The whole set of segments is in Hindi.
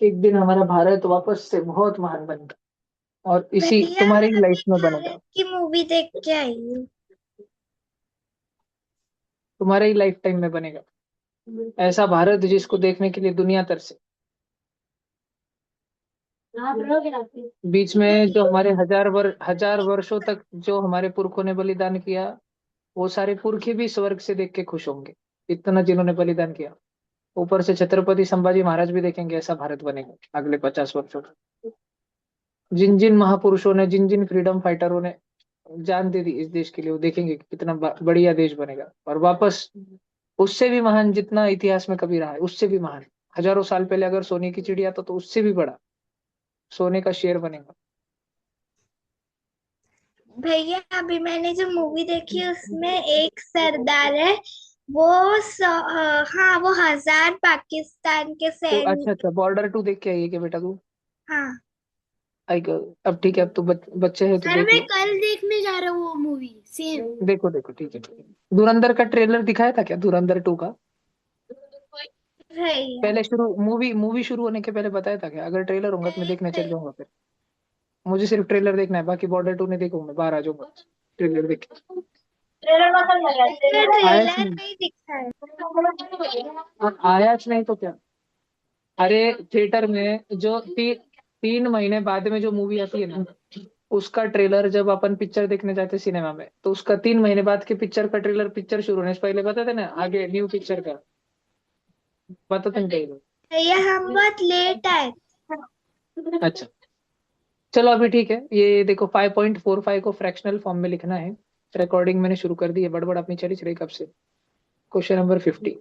एक दिन हमारा भारत वापस से बहुत महान बनेगा, और इसी भैया तुम्हारे मैं ही अभी लाइफ में भारत बनेगा। की मूवी देख के आई हूँ। तुम्हारे ही लाइफ टाइम में बनेगा ऐसा भारत जिसको देखने के लिए दुनिया तरसे। बीच में जो भैया हमारे हजार वर्षों तक जो हमारे पुरखों ने बलिदान किया, वो सारे पुरखे भी स्वर्ग से देख के खुश होंगे, इतना जिन्होंने बलिदान किया। ऊपर से छत्रपति संभाजी महाराज भी देखेंगे, ऐसा भारत बनेगा अगले 50 वर्षों में। जिन जिन महापुरुषों ने, जिन जिन फ्रीडम फाइटरों ने जान दे दी इस देश के लिए, वो देखेंगे कि कितना बढ़िया देश बनेगा, और वापस उससे भी महान जितना इतिहास में कभी रहा है, उससे भी महान। हजारों साल पहले अगर सोने की चिड़िया तो उससे भी बड़ा सोने का शेर बनेगा। भैया अभी मैंने जो मूवी देखी उसमें एक सरदार है। वो हाँ वो 1000 पाकिस्तान के तो सैनिक। अच्छा अच्छा, बॉर्डर टू देख के आई है क्या बेटा तू? हाँ आई अब ठीक है, अब तू बच्चे है तो सर देख मैं लो। कल देखने जा रहा हूँ वो मूवी सेम। देखो देखो, ठीक है ठीक है। धुरंधर का ट्रेलर दिखाया था क्या, धुरंधर 2 का? भैया पहले शुरू मूवी मूवी शुरू होने के पहले बताया था क्या? अगर ट्रेलर होगा तो मैं नहीं देखने चल भैया जाऊंगा फिर। मुझे सिर्फ ट्रेलर देखना है, बाकी बॉर्डर 2 नहीं देखूंगा, बाहर आ जाऊंगा ट्रेलर देख के। भैया आयाच ट्रेलर नहीं। नहीं दिखा है। आयाच नहीं तो क्या? अरे थिएटर में जो 3 महीने बाद में जो मूवी आती है ना, उसका ट्रेलर जब अपन पिक्चर देखने जाते हैं सिनेमा में, तो उसका 3 महीने बाद के पिक्चर का ट्रेलर पिक्चर शुरू होने से पहले बताते ना, आगे न्यू पिक्चर का बताते नहीं कहीं भैया हम बहुत लेट आए। लोग। अच्छा, चलो अभी ठीक है। ये देखो 5.45 को फ्रैक्शनल फॉर्म में लिखना है। रिकॉर्डिंग मैंने शुरू कर दी है, बड़बड़ अपनी चली चली कब से। Question number 50।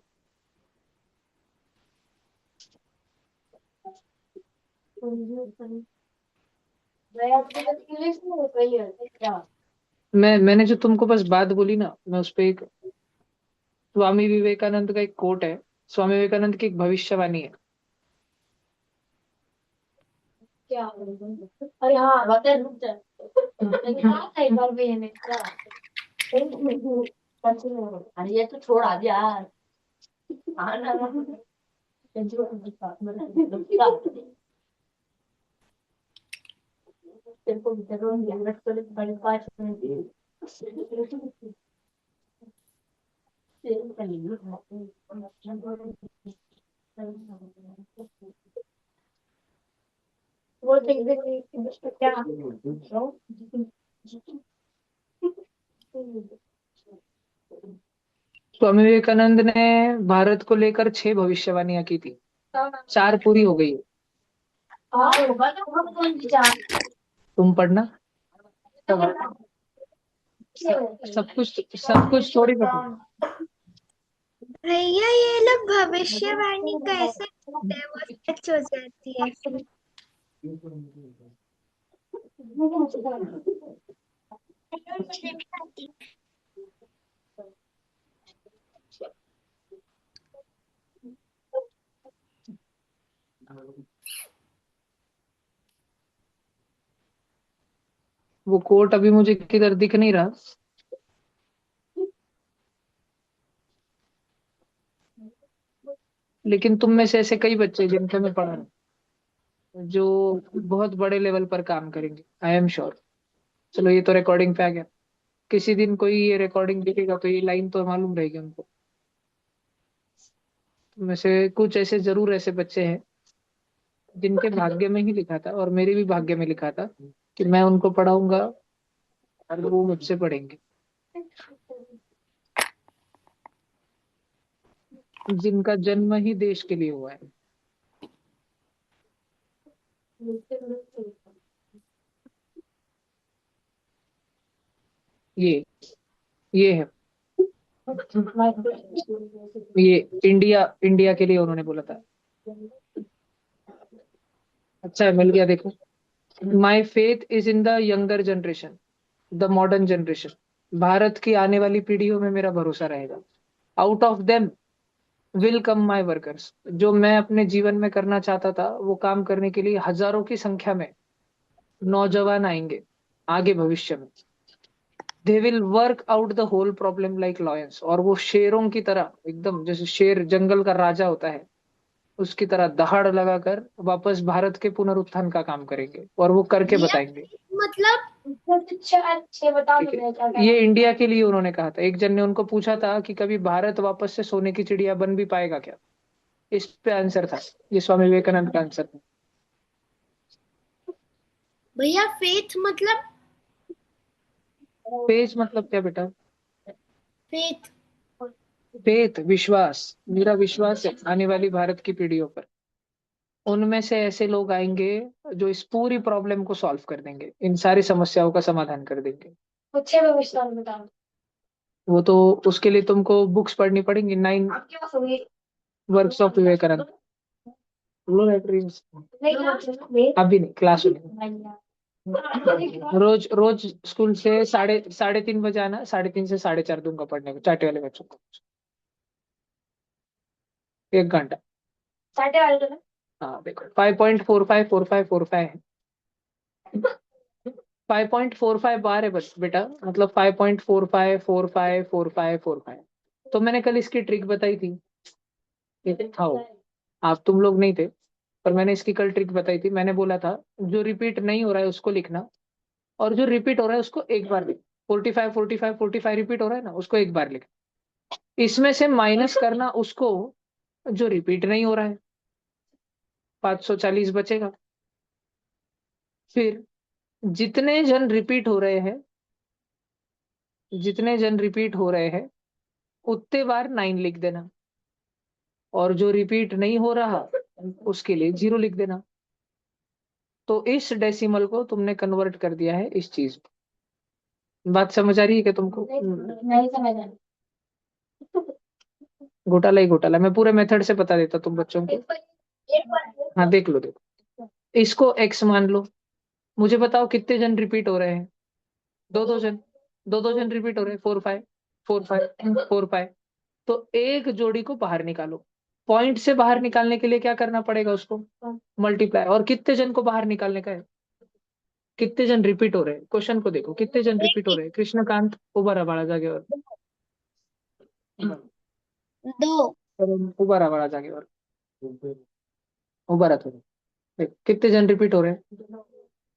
मैंने जो तुमको बस बात बोली ना, मैं उस पे एक स्वामी विवेकानंद का एक कोट है। स्वामी विवेकानंद की एक भविष्यवाणी है। अरे हाँ बता, रुक जा। एक बार भी है क्या? अरे ये तो छोड़ आज यार। हाँ ना। तेरे को जरूर मेहनत करे, 5 मिनट। वो क्या? स्वामी विवेकानंद ने भारत को लेकर 6 भविष्यवाणियां की थी, 4 पूरी हो गई है। तुम पढ़ना। सब कुछ थोड़ी पता। भैया ये लोग भविष्यवाणी कैसे करते हैं वो सच हो जाती है फिर। वो कोट अभी मुझे किधर दिख नहीं रहा, लेकिन तुम में से ऐसे कई बच्चे जिनसे मैं पढ़ा हूं, जो बहुत बड़े लेवल पर काम करेंगे, आई एम श्योर। चलो ये तो रिकॉर्डिंग पे आ गया। किसी दिन कोई ये रिकॉर्डिंग देखेगा तो ये लाइन तो मालूम रहेगी उनको। तुम में से कुछ ऐसे जरूर ऐसे बच्चे हैं जिनके भाग्य में ही लिखा था, और मेरे भी भाग्य में लिखा था कि मैं उनको पढ़ाऊंगा और वो मुझसे पढ़ेंगे। जिनका जन्म ही देश के लिए हुआ है। ये ये है। ये इंडिया इंडिया के लिए उन्होंने बोला था। अच्छा है, मिल गया देखो। My faith is in the younger generation, the modern generation. Bharat की आने वाली पीढ़ियों में मेरा भरोसा रहेगा। Out of them will come my workers. जो मैं अपने जीवन में करना चाहता था, वो काम करने के लिए हजारों की संख्या में नौजवान आएंगे आगे भविष्य में। They will work out the whole problem like lions, और वो शेरों की तरह, एकदम जैसे शेर जंगल का राजा होता है उसकी तरह दहाड़ लगाकर वापस भारत के पुनरुत्थान का काम करेंगे, और वो करके भैया बताएंगे। मतलब बहुत अच्छा अच्छे बता ठीक दो मैं क्या है, कह ये इंडिया के लिए उन्होंने कहा था। एक जन ने उनको पूछा था कि कभी भारत वापस से सोने की चिड़िया बन भी पाएगा क्या, इस पे आंसर था, ये स्वामी विवेकानंद का आंसर था। भैया फेथ मतलब पेज मतलब क्या बेटा? फेथ फेथ, विश्वास। मेरा विश्वास है आने वाली भारत की पीढ़ियों पर, उनमें से ऐसे लोग आएंगे जो इस पूरी प्रॉब्लम को सॉल्व कर देंगे, इन सारी समस्याओं का समाधान कर देंगे। अच्छे में विश्वास बताओ। वो तो उसके लिए तुमको बुक्स पढ़नी पड़ेंगी, 9 अब क्या होगी? Works of Vivekananda. Low dreams. नहीं ना अभी नहीं, क्लास में। नहीं। रोज रोज स्कूल से साढ़े साढ़े 3 बजे आना, 3:30 से 4:30 दूंगा पढ़ने को चाटे वाले बच्चों को, 1 घंटा। साढ़े वाले तो ना। हाँ देखो, 5.454545 है। 5.45 बार है बस बेटा, मतलब 5.45454545। तो मैंने कल इसकी ट्रिक बताई थी, हाँ आप तुम लोग नहीं थे, पर मैंने इसकी कल ट्रिक बताई थी। मैंने बोला था जो रिपीट नहीं हो रहा है उसको लिखना, और जो रिपीट हो रहा है उसको एक बार लिखना। 45 45 45 रिपीट हो रहा है ना, उसको एक बार लिखना। इसमें से माइनस करना उसको जो रिपीट नहीं हो रहा है, 540 बचेगा। फिर जितने जन रिपीट हो रहे हैं, जितने जन रिपीट हो रहे हैं उतने बार 9 लिख देना, और जो रिपीट नहीं हो रहा उसके लिए 0 लिख देना। तो इस डेसिमल को तुमने कन्वर्ट कर दिया है इस चीज में। बात समझ आ रही है क्या तुमको? नहीं समझ आ घोटाला ही घोटाला, मैं पूरे मेथड से बता देता तुम बच्चों को। एक बार हाँ देख लो, देखो, इसको x मान लो। मुझे बताओ कितने जन रिपीट हो रहे हैं? दो दो जन, दो दो जन रिपीट हो रहे हैं, 4 5 4 5 4 5। तो एक जोड़ी को बाहर निकालो। पॉइंट से बाहर निकालने के लिए क्या करना पड़ेगा उसको? मल्टीप्लाई। और कितने जन को बाहर निकालने का है? कितने जन रिपीट हो रहे हैं, क्वेश्चन को देखो, कितने जन रिपीट हो रहे हैं? कृष्णकांत उबारा बाड़ा जागे और दो उबारा बाड़ा जागे और उबारा थोड़ा। देख, कितने जन रिपीट हो रहे हैं?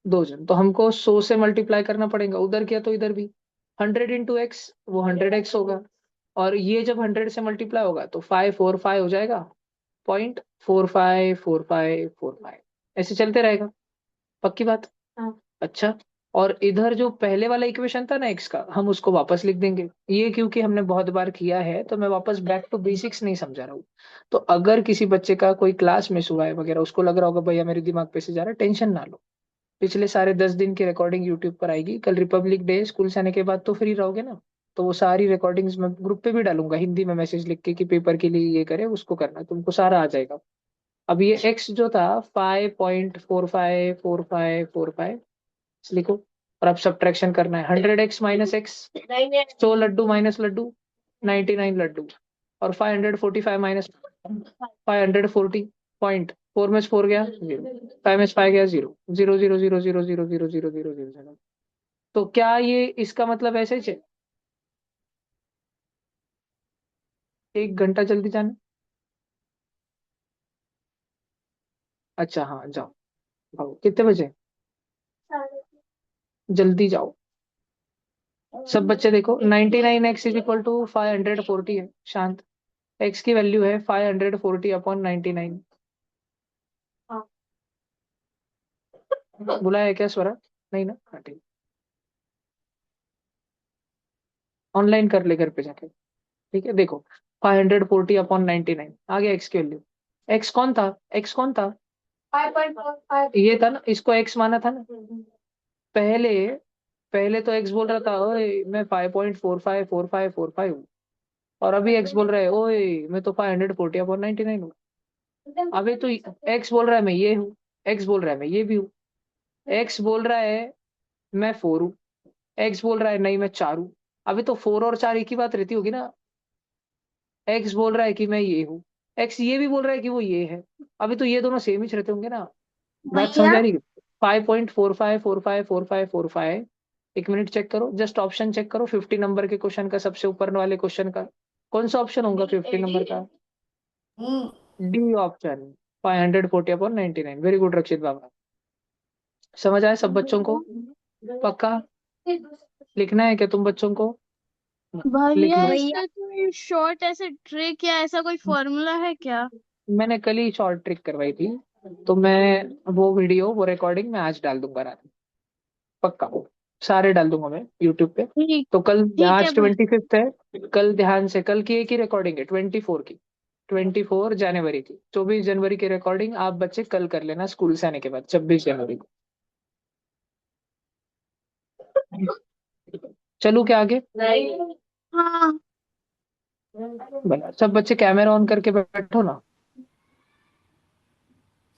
2 जन। तो हमको 100 से मल्टीप्लाई करना पड़ेगा, उधर किया तो इधर भी। 100 × x, वो 100x होगा। और ये जब 100 से मल्टीप्लाई होगा तो 545 हो जाएगा। 0.454545 ऐसे चलते रहेगा। पक्की बात? हाँ। अच्छा, और इधर जो पहले वाला इक्वेशन था ना एक्स का, हम उसको वापस लिख देंगे। ये क्योंकि हमने बहुत बार किया है तो मैं वापस बैक टू बेसिक्स नहीं समझा रहा हूँ। तो अगर किसी बच्चे का कोई क्लास मिस हुआ है वगैरह, उसको लग रहा होगा भैया मेरे दिमाग पे से जा रहा है, टेंशन ना लो। पिछले सारे 10 दिन की रिकॉर्डिंग यूट्यूब पर आएगी। कल रिपब्लिक डे, स्कूल से आने के बाद तो फ्री रहोगे ना, तो वो सारी रिकॉर्डिंग्स मैं ग्रुप पे भी डालूंगा, हिंदी में मैसेज लिख के कि पेपर के लिए ये करे, उसको करना, तुमको सारा आ जाएगा। अब ये एक्स जो था 5.454545 लिखो। और अब सब्ट्रैक्शन करना है, 100x - x, नहीं नहीं 100 लड्डू माइनस लड्डू, 99 लड्डू। और 545 माइनस 540, पॉइंट 4 में से 4 गया 0, 5 में से 5 गया 0, 0 0 0 0 0 0 0 0 0 0। तो क्या ये इसका मतलब ऐसे ही है? 1 घंटा जल्दी जाना। अच्छा हाँ जाओ, भागो, कितने बजे? जल्दी जाओ। सब बच्चे देखो, 99x = 540 है, शांत। एक्स की वैल्यू है 540/99। बुलाया है क्या स्वरा? नहीं ना, हाँ ठीक। ऑनलाइन कर ले घर पे जाके। ठीक है, देखो, 540/99 आ गया एक्स की वैल्यू। एक्स कौन था? एक्स कौन था? 5.45 ये था ना, इसको एक्स माना था ना पहले। पहले तो एक्स बोल रहा था ओए मैं 5.454545 हूँ, और अभी एक्स बोल रहा है ओए मैं तो 540/99 हूँ। अभी तो एक्स बोल रहा है मैं ये हूँ, एक्स बोल रहा है मैं ये भी हूँ, एक्स बोल रहा है मैं 4 हूँ, एक्स बोल रहा है नहीं मैं 4 हूँ। अभी तो 4 और 4 एक ही बात रहती होगी ना। एक्स बोल रहा है कि मैं ये हूँ, एक्स ये भी बोल रहा है कि वो ये है। अभी तो ये दोनों सेम ही रहते होंगे ना। बात समझ भैया आ रही है? 5.45454545 एक मिनट चेक करो, जस्ट ऑप्शन चेक करो 50 नंबर के क्वेश्चन का, सबसे ऊपर वाले क्वेश्चन का कौन सा ऑप्शन होगा 50 नंबर का? D option, 540/99। वेरी गुड रक्षित बाबा। समझ आए सब बच्चों को? पक्का? लिखना है क्या तुम बच्चों को? लिख भैया लो। इसका कोई शॉर्ट ऐसे ट्रिक या ऐसा कोई फॉर्मूला है क्या? मैंने कल ही शॉर्ट ट्रिक करवाई थी, तो मैं वो वीडियो, वो रिकॉर्डिंग मैं आज डाल दूंगा रात में। पक्का सारे डाल दूंगा मैं यूट्यूब पे। ठीक तो कल, ठीक है आज 25 है, कल ध्यान से, कल की एक ही रिकॉर्डिंग है 24 की, 24 जनवरी की, 24 जनवरी की रिकॉर्डिंग आप बच्चे कल कर लेना स्कूल से आने के बाद, 26 जनवरी को। चलू क्या आगे? हाँ। बना सब बच्चे कैमरा ऑन करके बैठो ना।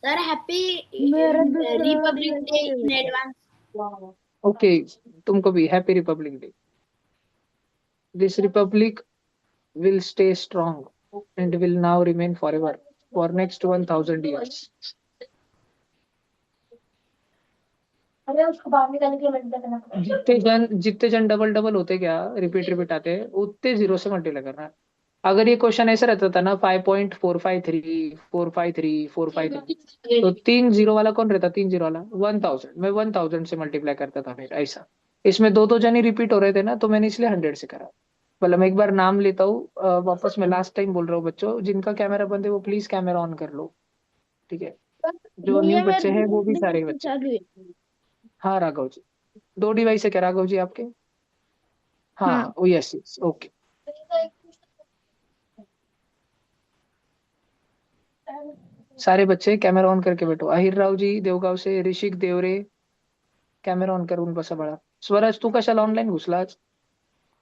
सर हैप्पी मेरा Republic day in advance. Okay, तुमको भी happy Republic day. This Republic will stay strong and will now remain forever for next 1000 years. जितने जन डबल डबल होते क्या, रिपीट रिपीट आते हैं, उतने जीरो से मल्टीप्लाई करना है। अगर ये क्वेश्चन ऐसा रहता था ना, 5.453 453 453, तो 3 जीरो वाला कौन रहता? 3 जीरो वाला 1000, मैं 1000 से मल्टीप्लाई करता था फिर ऐसा। इसमें दो दो जन ही रिपीट हो रहे थे ना, तो मैंने इसलिए 100 से करा। मतलब मैं एक बार नाम लेता हूँ, वापस मैं लास्ट टाइम बोल रहा हूँ, बच्चों जिनका कैमरा बंद है वो प्लीज कैमरा ऑन कर लो, ठीक है? जो न्यू भैया मेरा बच्चे हैं वो भी सारे रिकॉर्डिंग बच्चे। चालू है। हाँ राघव जी, दो डिवाइस है क्या राघव जी आपके? हाँ। हाँ ओ यस यस ओके। सारे बच्चे कैमरा ऑन करके बैठो। अहिर राव जी देवगाव से, ऋषिक देवरे कॅमेरा ऑन करून बसा बाळा. स्वराज तू कशाला ऑनलाईन घुसला आज?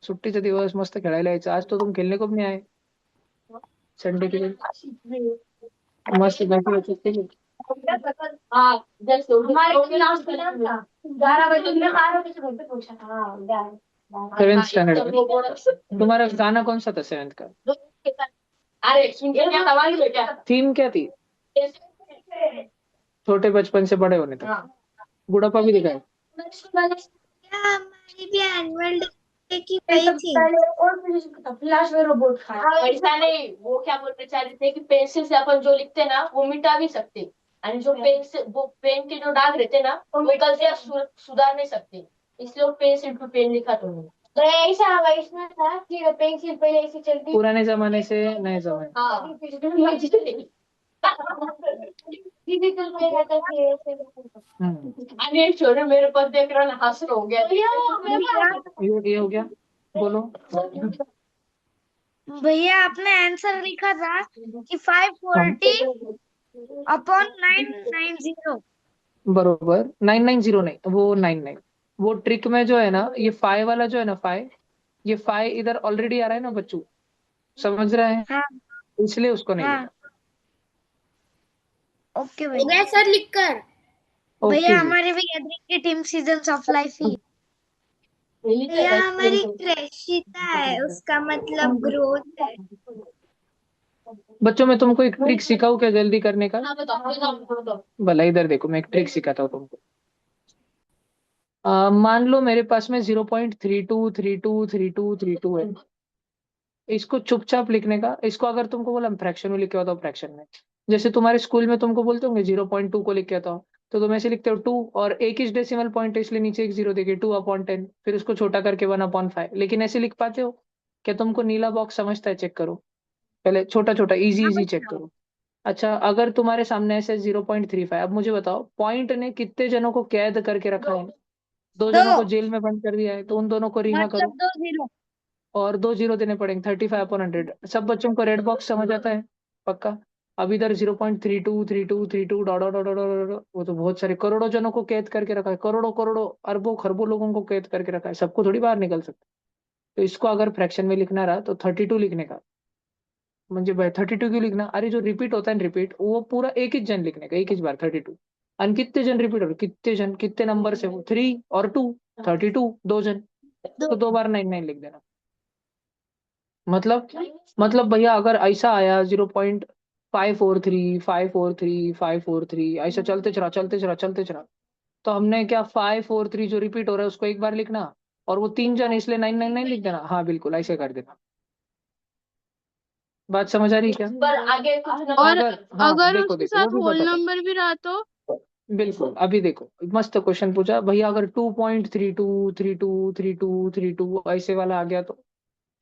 सुट्टीचा दिवस, मस्त खेळायला यायचं, आज तो तुम खेलने को भी नहीं आए संडे के दिन, मस्त बैठे हुए थे। हाँ जैसे हमारे क्लास में ना 11 बजे तुमने 12 बजे घर पे पूछा था। हाँ सेवेंथ स्टैंडर्ड में तुम्हारा गाना कौन सा था सेवेंथ का? अरे सुन क्या सवाल है क्या? थीम क्या थी? छोटे बचपन से बड़े होने तक। बुढ़ापा भी दिखाए। क्या हमारी भी एनुअल डे की ये वही सब थी। पहले और फ्लैश में रोबोट था। ऐसा नहीं, वो क्या बोलते चाह रहे थे कि पेंसिल से अपन जो लिखते ना वो मिटा भी सकते, और जो पेन से वो पेन के जो दाग रहते ना वो गलतियां सुधार नहीं सकते, इसलिए वो पेंसिल टू पेन लिखा तो नहीं। तो ऐसा हवा इसमें था कि पेंसिल पहले ऐसी चलती। पुराने जमाने से नए जमाने। हाँ डिजिटल पेन आता थी ऐसे। अनिल छोरे मेरे पास देख रहा ना, हंस हो गया। ये हो गया, बोलो। भैया आपने आंसर लिखा था कि 540/990। बरोबर, 990 नहीं, वो 99। वो ट्रिक में जो है ना, ये फाइव वाला जो है ना, फाइव, ये फाइव इधर ऑलरेडी आ रहा है ना बच्चों, समझ रहे हैं? हाँ इसलिए उसको नहीं हाँ। लिखा। ओके हो भैया। गया सर लिखकर। ओके भैया जी। हमारी भी गैदरिंग की टीम सीजन्स ऑफ लाइफ ही। भैया हमारी क्रशिता है, उसका मतलब ग्रोथ है। बच्चों मैं तुमको एक ट्रिक सिखाऊं क्या जल्दी करने का? हाँ बताओ। भला इधर देखो, मैं एक ट्रिक सिखाता हूँ तुमको। मान लो मेरे पास में 0.32323232 है, इसको चुपचाप लिखने का। इसको अगर तुमको बोला फ्रैक्शन में लिख के बताओ, फ्रैक्शन में, जैसे तुम्हारे स्कूल में तुमको बोलते होंगे 0.2 को लिख के बताओ, तो तुम ऐसे लिखते हो 2, और एक ही डेसिमल पॉइंट है इसलिए नीचे एक जीरो देके 2/10, फिर उसको छोटा करके 1/5। लेकिन ऐसे लिख पाते हो क्या? तुमको नीला बॉक्स समझता है? चेक करो पहले, छोटा छोटा इजी हाँ इजी चेक भैया। करो। अच्छा, अगर तुम्हारे सामने ऐसे 0.35, अब मुझे बताओ पॉइंट ने कितने जनों को कैद करके रखा है? दो दो, जनों को जेल में बंद कर दिया है, तो उन दोनों को रिहा मतलब करो, 2 0। और दो जीरो देने पड़ेंगे, 35/100। सब बच्चों को रेड बॉक्स समझ आता है? पक्का? अब इधर 0.323232 dot dot dot dot dot, वो तो बहुत सारे करोड़ों जनों को कैद करके रखा है, करोड़ों करोड़ों अरबों खरबों लोगों को कैद करके रखा है, सबको थोड़ी बाहर निकल सकते। तो इसको अगर फ्रैक्शन में लिखना रहा तो 32 लिखने का, म्हणजे भाई 32 क्यों लिखना? अरे जो रिपीट होता है ना, रिपीट, वो पूरा एक ही जन लिखने का, एक ही बार 32। और कितने जन रिपीट हो रहे, कितने जन, कितने नंबर से, वो 3 और 2, 32, दो जन, दो। तो दो बार 99 लिख देना। मतलब, मतलब भैया अगर ऐसा आया 0.543 543 543, ऐसा चलते चला चलते चला चलते चला, तो हमने क्या 5 4 3 जो रिपीट हो रहा है उसको एक बार लिखना, और वो 3 जन इसलिए 999 लिख देना। हाँ बिल्कुल ऐसे कर देना। बात समझ आ रही है क्या? पर आगे कुछ और अगर हाँ अगर देखो उसके देखो वो साथ भी होल बताता नंबर भी रहा तो? हूँ। बिल्कुल अभी देखो, मस्त क्वेश्चन पूछा भैया, अगर 2.32 32 32 ऐसे वाला आ गया तो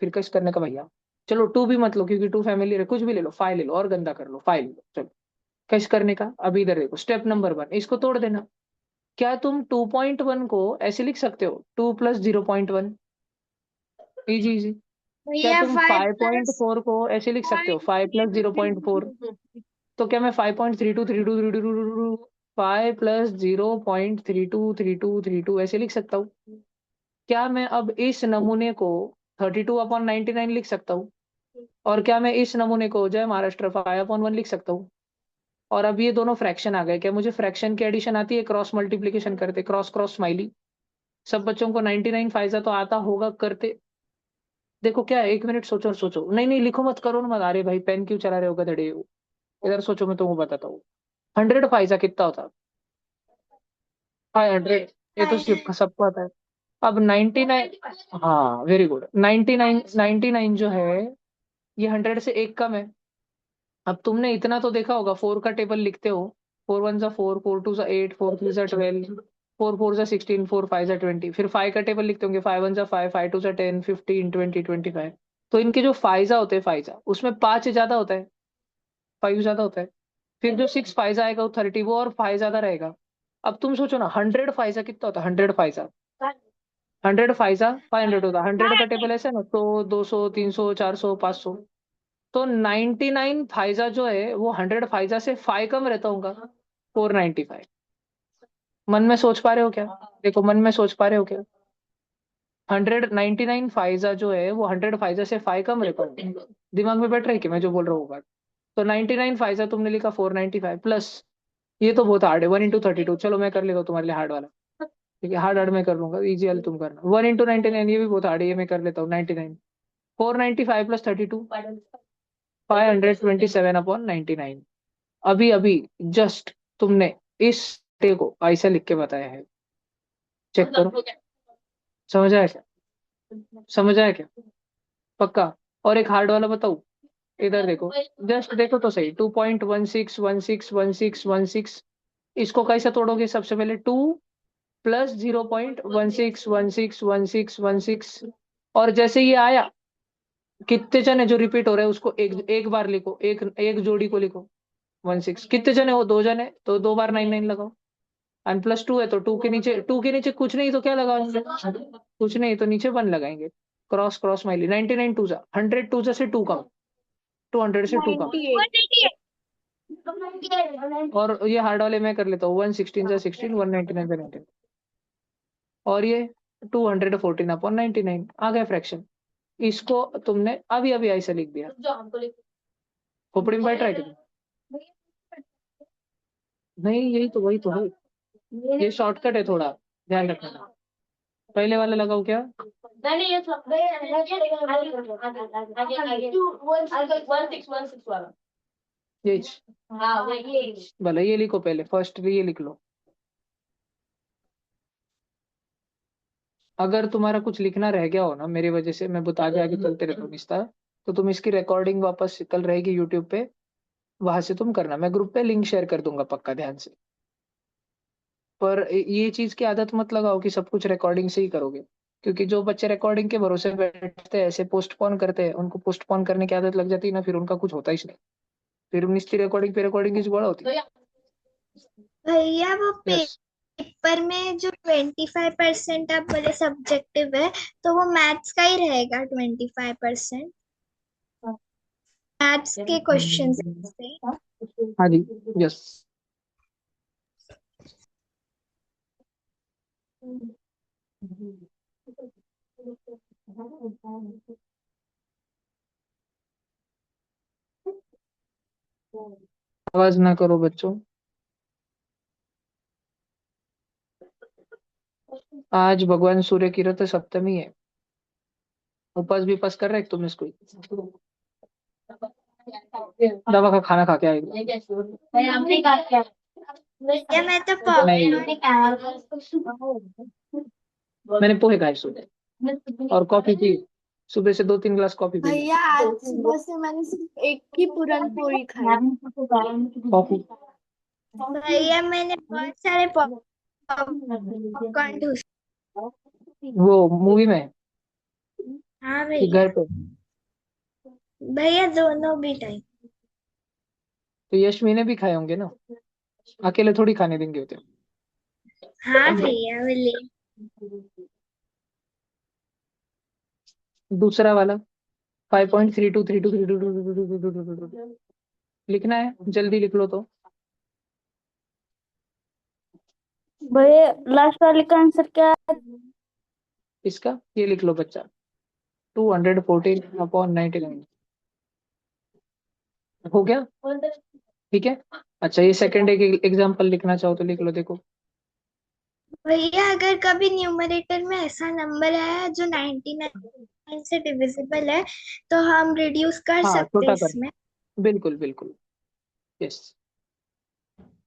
फिर कैसे करने का भैया? चलो 2 भी मत लो क्योंकि 2 फैमिली है, कुछ भी ले लो, 5 ले लो और गंदा कर लो, 5 ले लो। चलो कैसे करने का, अभी इधर देखो स्टेप नंबर 1, इसको तोड़ देना। क्या तुम 2.1 को ऐसे लिख सकते हो, 2 प्लस 0.1? Easy easy. क्या भैया तुम 5.4 को ऐसे लिख सकते हो, 5 प्लस 0.4? तो क्या मैं 5.32 32 32 5 प्लस 0.32 32 ऐसे लिख सकता हूँ? क्या मैं अब इस नमूने को 32/99 लिख सकता हूँ? और क्या मैं इस नमूने को जय महाराष्ट्र 5/1 लिख सकता हूँ? और अब ये दोनों फ्रैक्शन आ गए, क्या मुझे फ्रैक्शन की एडिशन आती है क्रॉस मल्टीप्लीकेशन करते, क्रॉस क्रॉस स्माइली? सब बच्चों को 99 फाइजा तो आता होगा करते। देखो क्या है, 1 मिनट सोचो और सोचो, नहीं नहीं लिखो मत, करो ना मत, अरे भाई पेन क्यों चला रहे हो गधेड़े? इधर सोचो, मैं तुमको बताता हूँ। 100 फाइजा कितना होता? 500। ये तो सिर्फ सबको आता है। अब 99, हाँ वेरी गुड, 99 99 जो है ये 100 से एक कम है। अब तुमने इतना तो देखा होगा, 4 का टेबल लिखते हो, 4 1 जा 4, 4 2 जा 8, 4 3 जा 12, 4 4 जा 16, 4 5 जा 20, फिर 5 का टेबल लिखते होंगे, 5 1 जा 5, 5 2 जा 10, 15 20 25। तो इनके जो फाइजा होते हैं, फाइजा उसमें 5 ज्यादा होता है, 5 ज्यादा होता है। फिर जो 6 फाइजा आएगा वो 30, वो और 5 ज्यादा रहेगा। अब तुम सोचो ना, 100 फाइजा कितना होता है? 100 फाइजा, 100 फाइजा 500 होता है। 100 का टेबल ऐसे है ना, 100 200 300 400 500। तो 99 फाइजा जो है वो 100 फाइजा से 5 कम रहता होगा, 495। मन में सोच पा रहे हो क्या? देखो मन में सोच पा रहे हो क्या? 199 फाइजा जो है वो 100 फाइजा से 5 कम रहता होगा। दिमाग में बैठ रही है कि मैं जो बोल रहा हूँ बात? तो 99 फाइजा तुमने लिखा 495 प्लस, ये तो बहुत हार्ड है, 1 into 32। चलो मैं कर लेता हूँ तुम्हारे लिए हार्ड वाला। ठीक है, हार्ड हार्ड मैं कर लूंगा, इजी वाला तुम करना। 1 into 99, ये भी बहुत हार्ड है, ये मैं कर लेता हूँ 99। 495 + 32, 527/99। अभी अभी जस्ट तुमने इस डे को ऐसा लिख के बताया है, चेक करो। समझ आया क्या? समझ आया क्या? पक्का? और एक हार्ड वाला बताऊं? इधर देखो, जस्ट देखो तो सही, 2.16 16 16 16 इसको कैसे तोड़ोगे? सबसे पहले 2 प्लस 0.16 16 16 16, और जैसे ये आया, कितने जन है जो रिपीट हो रहे हैं उसको एक एक बार लिखो, एक एक जोड़ी को लिखो। 16 कितने जन है? वो 2 जन है, तो 2 बार 99 लगाओ। एंड +2 है तो 2 के नीचे कुछ नहीं तो क्या लगाओगे? कुछ नहीं तो नीचे 1 लगाएंगे। Cross cross smiley. 99 टू जा 100, टू जा से 2 कम, 200 से 2 कम। 98। और ये हार्ड वाले मैं कर लेता हूँ, 116 जा 16, 199 जा 99। और ये 214/99 आ गया फ्रैक्शन। इसको तुमने अभी अभी ऐसे लिख दिया। जो हमको खोपड़ी में बैठ रहा है कि नहीं? यही तो, वही तो है, ये शॉर्टकट है, थोड़ा ध्यान रखना। पहले वाला लगाओ क्या? नहीं नहीं, ये सब आगे 1616 वाला। ये हाँ वही। भले ये लिखो, पहले फर्स्ट ये लिख लो। अगर तुम्हारा कुछ लिखना रह गया हो ना मेरी वजह से, मैं बता आगे आगे चलते रहता हूँ निस्तार, तो तुम इसकी रिकॉर्डिंग वापस कल रहेगी यूट्यूब पे, वहां से तुम करना, मैं ग्रुप पे लिंक शेयर कर दूंगा पक्का, ध्यान से। पर ये चीज की आदत मत लगाओ कि सब कुछ रिकॉर्डिंग से ही करोगे, क्योंकि जो बच्चे रिकॉर्डिंग के भरोसे बैठते हैं, ऐसे पोस्टपोन करते हैं, उनको पोस्टपोन करने की आदत लग जाती है ना, फिर उनका कुछ होता ही नहीं। फिर निस्ती रिकॉर्डिंग पे रिकॉर्डिंग की जुगाड़ होती है। भैया वो यस। पेपर में जो 25% आप बोले सब्जेक्टिव है, तो वो मैथ्स का ही रहेगा 25%? मैथ्स के क्वेश्चन से? हाँ जी। यस। आवाज ना करो बच्चों। आज भगवान सूर्य की रथ सप्तमी है। उपवास भी उपवास कर रहे तुम इसको? दवा का खाना खा के आएगा। हमने कहा क्या? भैया मैं तो नहीं, मैंने पोहे खाए सुबह और कॉफी पी। सुबह से 2-3 गिलास कॉफी पी ली। भैया आज सुबह से मैंने सिर्फ एक ही पूरन पूरी खाई। कॉफी। भैया मैंने बहुत सारे पॉपकॉर्न ठूस। वो मूवी में हाँ कि भैया, घर पे? भैया दोनों भी टाइम। तो यशमी ने भी खाए होंगे ना, अकेले थोड़ी खाने देंगे होते। हाँ भैया बोलिए। दूसरा वाला 5.323232 लिखना है, जल्दी लिख लो तो। भैया लास्ट वाले का आंसर क्या है? इसका ये लिख लो बच्चा, 214/99 हो गया। ठीक है। अच्छा, ये सेकंड एक एग्जांपल लिखना चाहो तो लिख लो, देखो। भैया अगर कभी न्यूमरेटर में ऐसा नंबर आया जो 99 से डिविजिबल है तो हम रिड्यूस कर हाँ, सकते छोटा हैं कर, इसमें। बिल्कुल बिल्कुल, यस।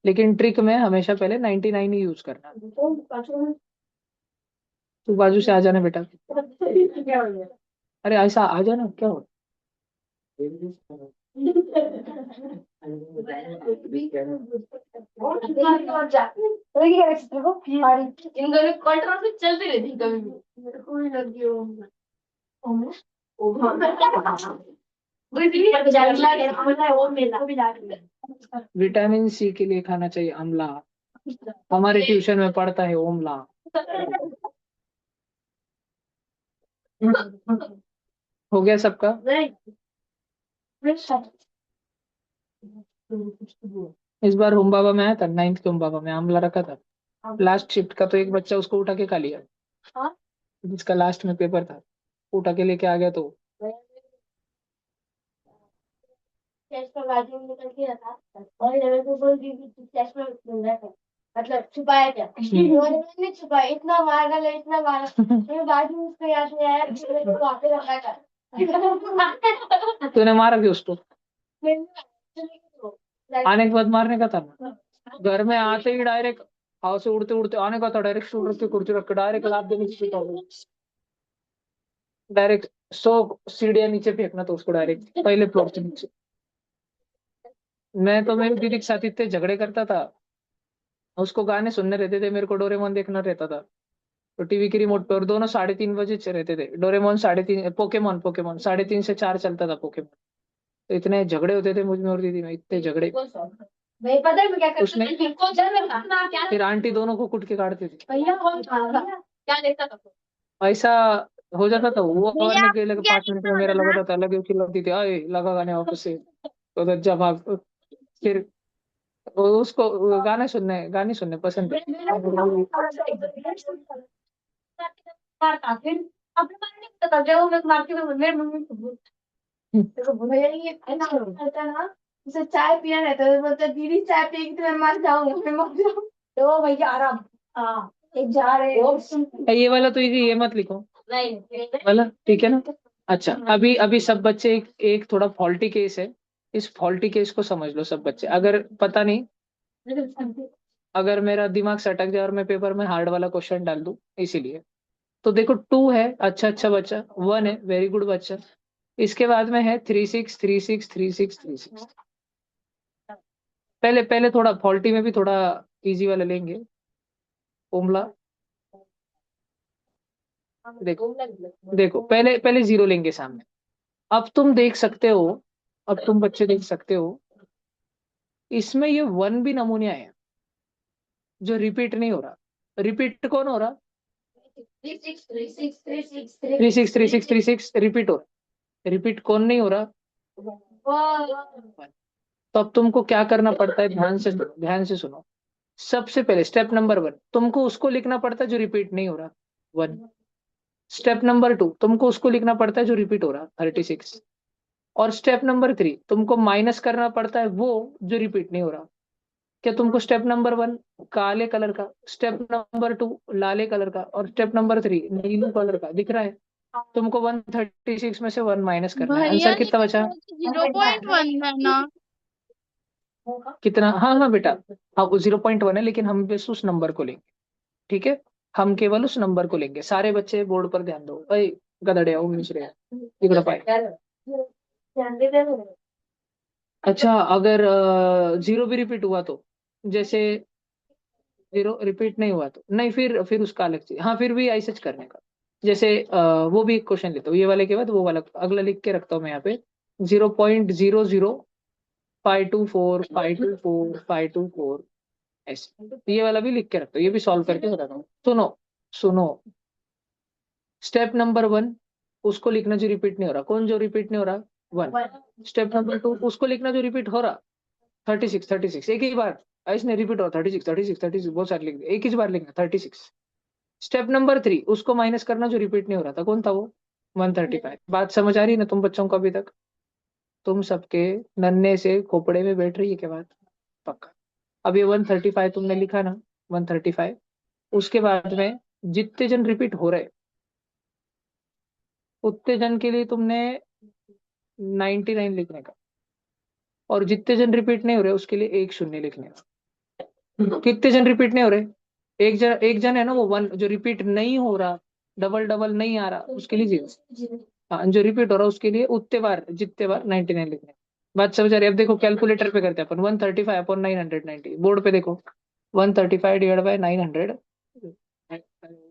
लेकिन ट्रिक में हमेशा पहले 99 ही यूज करना। तू बाजू से आ जाना बेटा। अरे ऐसा आ जाना, क्या हो? इन दोनों कंट्रोल चलती रहती कभी भी। विटामिन सी के लिए खाना चाहिए आंवला। हमारे ट्यूशन में पढ़ता है ओमला। हो गया सबका? इस बार होम बाबा में आया था, 9th के होम बाबा में आंवला रखा था। लास्ट शिफ्ट का तो एक बच्चा उसको उठा के खा लिया, जिसका लास्ट में पेपर था, उठा के लेके आ गया तो। चेस्ट में बाजू में निकल के रखा और मेरे को बोल दी कि चेस्ट में मिल रहा था, मतलब छुपाया क्या? उन्होंने नहीं छुपाया, इतना मार डाला, इतना मारा, मेरे बाजू में उसको याद नहीं आया, मेरे को वहाँ पे रखा था। तूने मारा क्यों उसको? आने के बाद मारने का था ना। घर में आते ही डायरेक्ट हाथ से उड़ते उड़ते आने का था, डायरेक्ट स्टूल रख के कुर्सी रख के डायरेक्ट लात देने की डायरेक्ट 100 सीढ़ियां नीचे फेंकना था उसको, डायरेक्ट पहले फ्लोर से नीचे। मैं तो मेरी दीदी के साथ इतने झगड़े करता था, उसको गाने सुनने रहते थे, मेरे को डोरेमोन देखना रहता था। तो टीवी की रिमोट पे, और दोनों 3:30 बजे रहते थे। डोरेमोन 3:30, पोकेमोन पोकेमोन 3:30 से 4 चलता था पोकेमोन। तो इतने झगड़े होते थे मुझ में और दीदी में, इतने झगड़े। नहीं पता है मैं क्या करती उसने थी? इनको जब मैं खाना क्या फिर आंटी दोनों को कुट के काटती थी। भैया कौन खाएगा? क्या देखता था? ऐसा हो जाता था। वो भैया करने के लिए क्या 5 मिनट में लिखा मेरा होता था? लगा था, लगे चिल्लाती थी, आए लगा गाने वापस से। तो दज्जा भाग। फिर वो उसको गाने सुनने पसंद है। फिर अपने बारे में पता जब मैं मार्केट में मेरे मम्मी को बोल, देखो भैया ये ऐसा होता है ना, उसे चाय पिया रहता है, बोलता है, दीदी चाय पिएगी तो मैं मर जाऊंगा, मैं मर जाऊंगा। तो भैया आराम। हाँ, एक जा रहे हैं। ये वाला तो इजी, ये मत लिखो नहीं वाला, ठीक है ना? अच्छा, अभी अभी सब बच्चे एक थोड़ा फॉल्टी केस है, इस फॉल्टी केस को समझ लो सब बच्चे। अगर पता नहीं, अगर मेरा दिमाग सटक जाए और मैं पेपर में हार्ड वाला क्वेश्चन डाल दूं, इसीलिए। तो देखो, 2 है, अच्छा अच्छा बच्चा। 1 है, वेरी गुड बच्चा। इसके बाद में है 36 36 36 36। पहले पहले थोड़ा फॉल्टी में भी थोड़ा इजी वाला लेंगे। ओमला, देखो देखो, पहले पहले 0 लेंगे सामने। अब तुम देख सकते हो, अब तुम बच्चे देख सकते हो, इसमें ये 1 भी नमूनिया है जो रिपीट नहीं हो रहा। रिपीट कौन हो रहा? 36 36 36 रिपीट हो रहा। रिपीट कौन नहीं हो रहा? तो अब तुमको क्या करना पड़ता है, ध्यान से सुनो। सबसे पहले स्टेप नंबर 1, तुमको उसको लिखना पड़ता है जो रिपीट नहीं हो रहा, 1। स्टेप नंबर 2, तुमको उसको लिखना पड़ता है जो रिपीट हो रहा, 36। और स्टेप नंबर 3, तुमको माइनस करना पड़ता है वो जो रिपीट नहीं हो रहा। क्या तुमको स्टेप नंबर 1 काले कलर का, स्टेप नंबर 2 लाले कलर का, और स्टेप नंबर 3 नीले कलर का दिख रहा है? तुमको 136 में से 1 माइनस करना है। भैया आंसर कितना बचा? लेकिन 0.1 है ना? कितना, हाँ हाँ बेटा, हाँ वो 0.1 है, लेकिन हम बस उस नंबर को लेंगे, ठीक है। हम केवल उस नंबर को लेंगे। सारे बच्चे बोर्ड पर ध्यान दो। अय गधड़िया उमेश रे, इकड़ पाए। अच्छा, अगर जीरो भी रिपीट हुआ तो, जैसे जीरो रिपीट नहीं हुआ तो नहीं, फिर उसका अलग चीज, हाँ फिर भी ऐसे ही करने का। जैसे वो भी एक क्वेश्चन लेता हूँ, ये वाले के बाद वो वाला अगला लिख के रखता हूँ मैं यहाँ पे। 0.00 524 524 ऐसे, तो ये वाला भी लिख के रखता हूँ, ये भी सॉल्व करके बताता हूँ। सुनो सुनो, स्टेप नंबर 1 उसको लिखना जो रिपीट नहीं हो रहा। कौन जो रिपीट नहीं हो रहा? 1। स्टेप नंबर 2 उसको लिखना जो रिपीट हो रहा। 36 एक ही बार, ऐसे नहीं रिपीट हो। 36 बहुत सारे लिख दिए, एक ही बार लिखना 36। स्टेप नंबर 3 उसको माइनस करना जो रिपीट नहीं हो रहा था। कौन था वो? 135। बात समझ आ रही है ना तुम बच्चों को अभी तक? तुम सबके नन्हे से खोपड़े में बैठ रही है क्या बात? पक्का। अब ये 135 तुमने लिखा ना, 135। उसके बाद में जितने जन रिपीट हो रहे उतने जन के लिए तुमने 99 लिखने का, और जितने जन रिपीट नहीं हो रहे उसके लिए एक शून्य लिखने का। कितने जन रिपीट नहीं हो रहे? एक जन है ना, वो वन जो रिपीट नहीं हो रहा, डबल डबल नहीं आ रहा, उसके लिए जीरो। हाँ, जो रिपीट हो रहा है उसके लिए उतने बार जितने बार 99 लिखने का। बात समझ आ रही है? अब देखो कैलकुलेटर पे करते हैं अपन। 135/990, बोर्ड पे देखो। 135 डिवाइड बाय 900,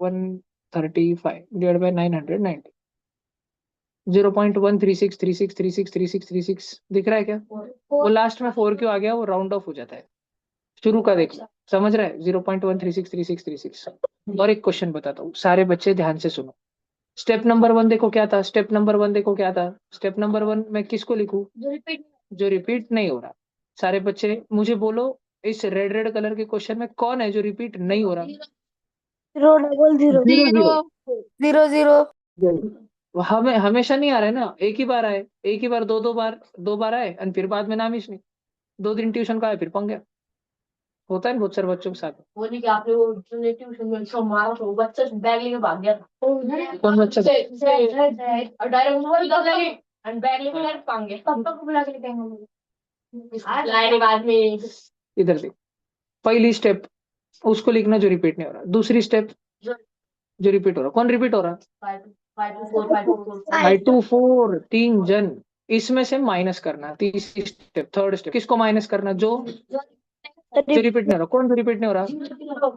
135 डिवाइड बाय 990, 0.13636363636 दिख रहा है क्या? वो लास्ट में 4 क्यों आ गया? वो राउंड ऑफ हो जाता है। शुरू का देख, समझ रहा है? 0.1363636। और एक क्वेश्चन बताता हूँ, सारे बच्चे ध्यान से सुनो। स्टेप नंबर 1 देखो क्या था। स्टेप नंबर 1 देखो क्या था। स्टेप नंबर 1 मैं किसको लिखूं? जो रिपीट नहीं हो रहा। सारे बच्चे मुझे बोलो, इस रेड रेड कलर के क्वेश्चन में कौन है जो रिपीट नहीं हो रहा? 000 जीरो जीरो। 00 हमें हमेशा नहीं आ रहा है ना, एक ही बार आए, एक ही बार, दो बार आए, और फिर बाद में नाम ही नहीं। 2 दिन ट्यूशन का आए, फिर पंगे। होता है ना बहुत सारे बच्चों के साथ। वो नहीं कि आपने वो जो ट्यूशन में उसको मारा तो वो बच्चा बैग लेके भाग गया था। कौन बच्चा? और डायरेक्ट वही कर लगे एंड बैग लेके डायरेक्ट भाग गया। पापा को बुला के लेके आएंगे लाने बाद में। इधर देख, पहली स्टेप उसको लिखना जो रिपीट नहीं हो रहा। दूसरी स्टेप जो रिपीट हो रहा। कौन रिपीट हो रहा? 5 2 4 फाइव 5 टू फोर 3 जन। इसमें से माइनस करना। तीसरी स्टेप, थर्ड स्टेप, किसको माइनस करना? जो रिपीट नहीं हो रहा। कौन जो रिपीट नहीं हो रहा?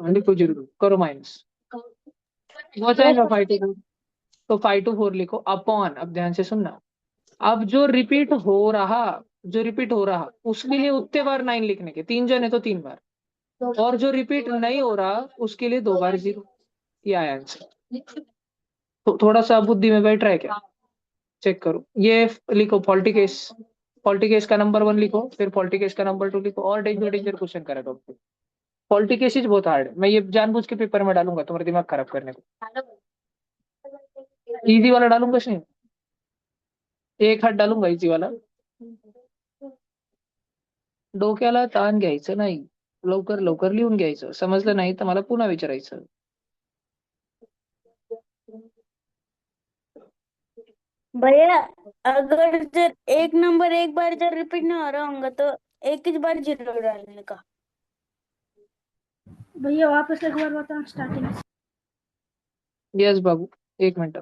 हाँ, लिखो जरूर, करो माइनस। हो जाएगा 5 2 4। तो 5 2 4 लिखो अपॉन, अब ध्यान से सुनना। अब जो रिपीट हो रहा उसके लिए उतने बार 9 लिखने के। 3 जन है तो 3 बार, और जो रिपीट नहीं हो रहा उसके लिए 2 बार जीरो। ये आया आंसर। तो थोड़ा सा बुद्धि में बैठ रहा है क्या? चेक करो। ये लिखो पॉलिटिकेस। पॉलिटिकेस का नंबर 1 लिखो, फिर पॉलिटिकेस का नंबर 2 लिखो, और डेंजर डेंजर क्वेश्चन करा डॉक्टर। पॉलिटिकेस इज बहुत हार्ड है, मैं ये जानबूझ के पेपर में डालूंगा तुम्हारा दिमाग खराब करने को। इजी वाला डालूंगा नहीं, एक हाथ डालूंगा इजी वाला। डोक्याला ताण घ्यायचं नाही, लवकर लवकर लिहून घ्यायचं. समजलं नाही तर मला पुन्हा विचारायचं. भैया, अगर जर एक नंबर एक बार जर रिपीट नहीं हो रहा होगा तो एक ही बार 0 डालने का। भैया वापस एक बार बताओ स्टार्टिंग। यस बाबू, एक मिनट.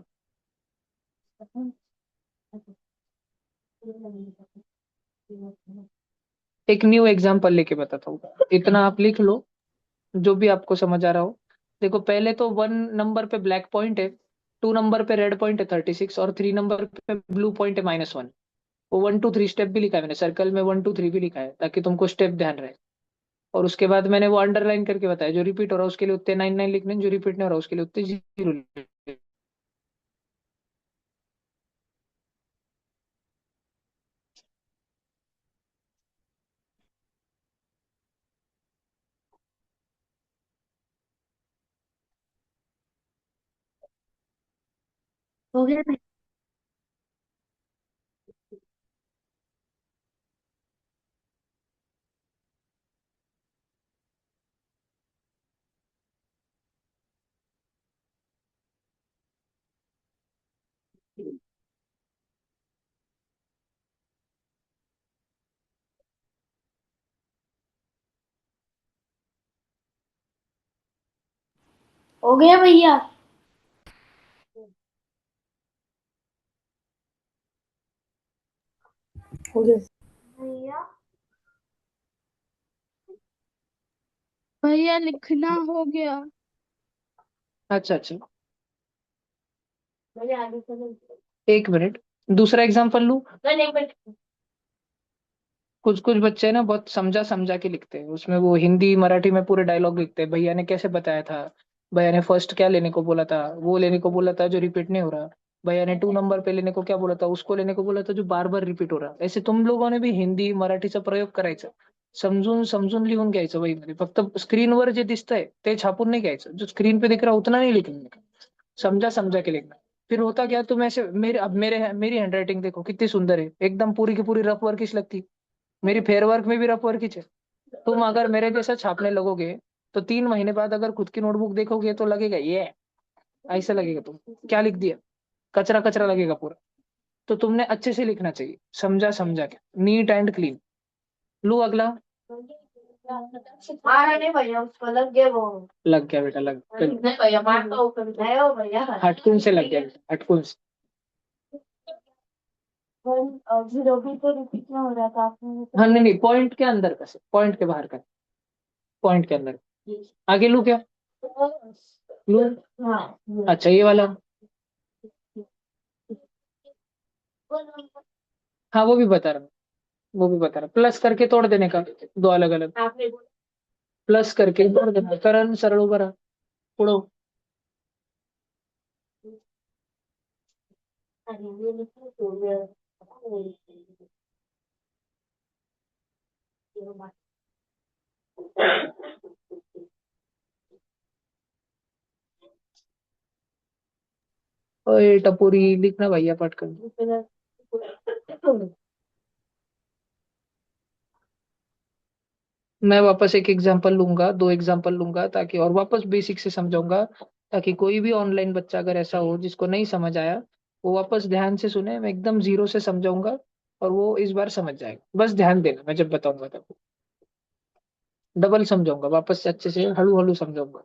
एक न्यू एग्जाम्पल लेके बताता हूँ, इतना आप लिख लो जो भी आपको समझ आ रहा हो. देखो, पहले तो 1 नंबर पे ब्लैक पॉइंट है, 2 नंबर पे रेड पॉइंट है 36, और 3 नंबर पे ब्लू पॉइंट है -1. वो 1 2 3 स्टेप भी लिखा है मैंने, सर्कल में 1 2 3 भी लिखा है ताकि तुमको स्टेप ध्यान रहे. और उसके बाद मैंने वो अंडरलाइन करके बताया, जो रिपीट हो रहा है उसके लिए उतने 9 9 लिखने, जो रिपीट नहीं हो रहा उसके लिए उतने 0. हो गया ना? हो गया भैया। हो गया भैया। भैया लिखना हो गया। अच्छा अच्छा, मैंने आगे से एक मिनट, दूसरा एग्जाम्पल लूं। मैंने एक मिनट। कुछ कुछ बच्चे ना बहुत समझा समझा के लिखते हैं, उसमें वो हिंदी मराठी में पूरे डायलॉग लिखते हैं, भैया ने कैसे बताया था, भैया ने फर्स्ट क्या लेने को बोला था, वो लेने को बोला था जो रिपीट नहीं हो रहा, भैया ने 2 नंबर पे लेने को क्या बोला था, उसको लेने को बोला था जो बार बार रिपीट हो रहा। ऐसे तुम लोगों ने भी हिंदी मराठीचा प्रयोग करायचा, समजून समजून लिहून घ्यायचं वहीमध्ये, फक्त स्क्रीनवर जे दिसतंय ते छापून नहीं घ्यायचं, जो स्क्रीन पे दिख रहा उतना नहीं लिखना, समझा समझा के लिखना। फिर होता क्या, तुम ऐसे मेरे अब मेरी हैंडराइटिंग देखो कितनी सुंदर है, एकदम पूरी की पूरी रफ वर्किश लगती, मेरी फेयर वर्क में भी रफ वर्क ही है। तुम अगर मेरे जैसा छापने लगोगे तो 3 महीने बाद अगर खुद की नोटबुक देखोगे तो लगेगा ये ऐसा लगेगा, तुम क्या लिख दिया, कचरा कचरा लगेगा पूरा। तो तुमने अच्छे से लिखना चाहिए, समझा समझा के, नीट एंड क्लीन। लू अगला। मारा नहीं भैया, उसको लग गया वो। लग गया बेटा, लग गया। नहीं भैया, मारता हूँ कभी नहीं हो भैया। हटकुन से लग गया बेटा, हटकुन से। जीरो भी तो रिपीट में हो रहा था आपने हाँ नहीं नहीं, पॉइंट के अंदर का, पॉइंट के बाहर का, पॉइंट के अंदर। आगे लू क्या, लू। हाँ। अच्छा ये वाला, हाँ वो भी बता रहा हूँ, वो भी बता रहा, प्लस करके तोड़ देने का, दो अलग अलग, आपने बोला। प्लस करके तोड़ देना, करण सरळ उभा राहा, पुढं। अरे ये लिखो तो ओए टपोरी लिखना भैया पटकन। मैं वापस एक एग्जांपल लूंगा, 2 एग्जांपल लूंगा, ताकि और वापस बेसिक से समझाऊंगा, ताकि कोई भी ऑनलाइन बच्चा अगर ऐसा हो जिसको नहीं समझ आया, वो वापस ध्यान से सुने, मैं एकदम जीरो से समझाऊंगा और वो इस बार समझ जाएगा। बस ध्यान देना, मैं जब बताऊंगा तब डबल समझाऊंगा, वापस से अच्छे से हळू हळू समझाऊंगा।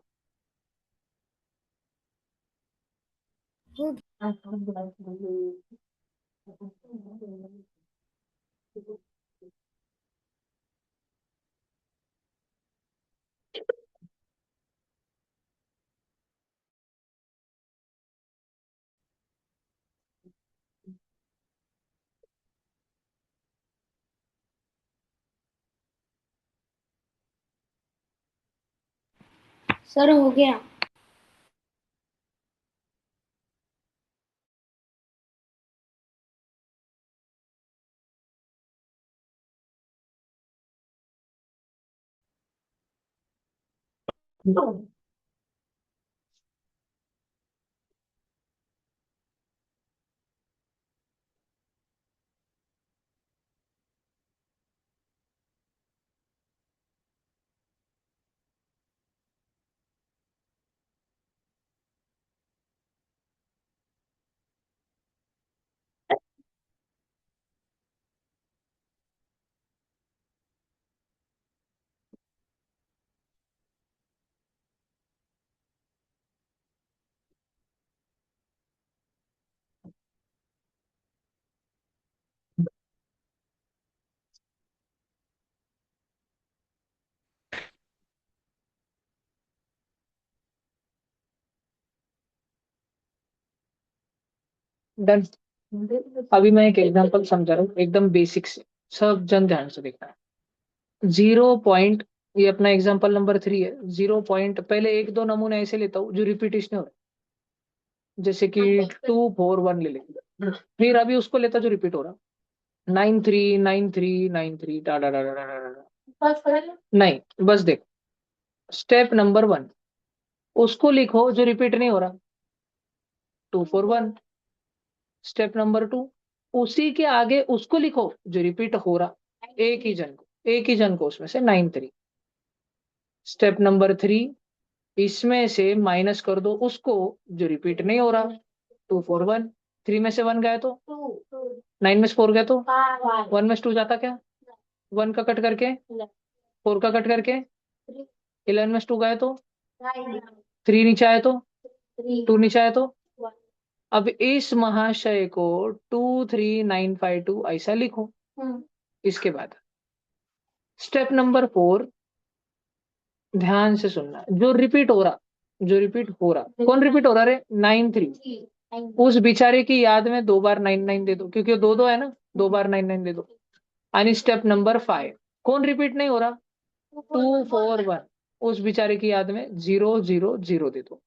सर हो गया। डन। अभी मैं एक एग्जांपल समझा रहा हूँ एकदम बेसिक से, सब जन ध्यान से देखना है। 0 पॉइंट, ये अपना एग्जांपल नंबर 3 है। 0 पॉइंट, पहले एक दो नमूने ऐसे लेता हूँ जो रिपीटेशन हो रहे हैं। जैसे कि 241 ले लेंगे, फिर अभी उसको लेता जो रिपीट हो रहा, 939393 डा डा डा डा डा डा डा। बस करेंगे। नहीं, बस देख, स्टेप नंबर 1 उसको लिखो जो रिपीट नहीं हो रहा, 241। स्टेप नंबर 2 उसी के आगे उसको लिखो जो रिपीट हो रहा, एक ही जन को उसमें से 93। स्टेप नंबर 3 इसमें से माइनस कर दो उसको जो रिपीट नहीं हो रहा, 241। 3 में से 1 गया तो 9 में से 4 गया तो 1 में से 2 जाता क्या, 1 का कट करके 4 का कट करके 11 में से 2 गया तो 3 नीचे आए तो, 3 2 नीचे आए तो, 1 अब इस महाशय को 23952 ऐसा लिखो। इसके बाद स्टेप नंबर 4, ध्यान से सुनना, जो रिपीट हो रहा, जो रिपीट हो रहा, कौन रिपीट हो रहा रे? 93। उस बेचारे की याद में 2 बार 99 दे दो, क्योंकि 2 2 है ना, 2 बार 99 दे दो। आणि स्टेप नंबर 5, कौन रिपीट नहीं हो रहा? 241, उस बेचारे की याद में 000 दे दो।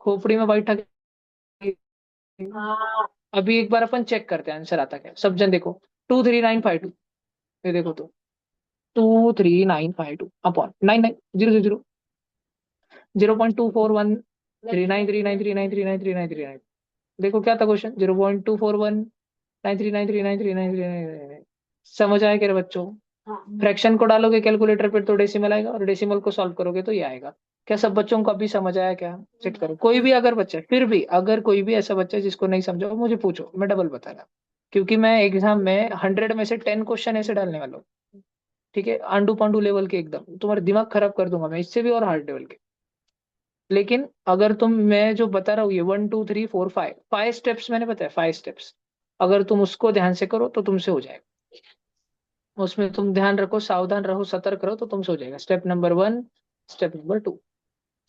खोपड़ी में बैठा के हाँ अभी एक बार अपन चेक करते हैं आंसर आता क्या। सब जन देखो, 23952, ये देखो तो 23952 अपॉन 99 0.2413939393939। देखो क्या था क्वेश्चन, 0.24193939393। समझ आया क्या बच्चों? फ्रैक्शन को डालोगे कैलकुलेटर पे तो डेसिमल आएगा, और डेसिमल को सॉल्व करोगे तो ये आएगा। क्या सब बच्चों को अभी समझ आया क्या? चेक करो, कोई भी अगर बच्चा, फिर भी अगर कोई भी ऐसा बच्चा है जिसको नहीं समझा हो, मुझे पूछो, मैं डबल बता रहा। क्योंकि मैं एग्जाम में 100 में से 10 क्वेश्चन ऐसे डालने वाला हूँ, ठीक है, आंडू पांडू लेवल के, एकदम तुम्हारा दिमाग खराब कर दूंगा मैं, इससे भी और हार्ड लेवल के। लेकिन अगर तुम, मैं जो बता रहा हूँ ये 1 2 3 4 5 स्टेप्स मैंने बताया, 5 स्टेप्स, अगर तुम उसको ध्यान से करो तो तुमसे हो जाएगा। उसमें तुम ध्यान रखो, सावधान रहो, सतर्क रहो, तो तुमसे हो जाएगा। Step number 1, step number 2,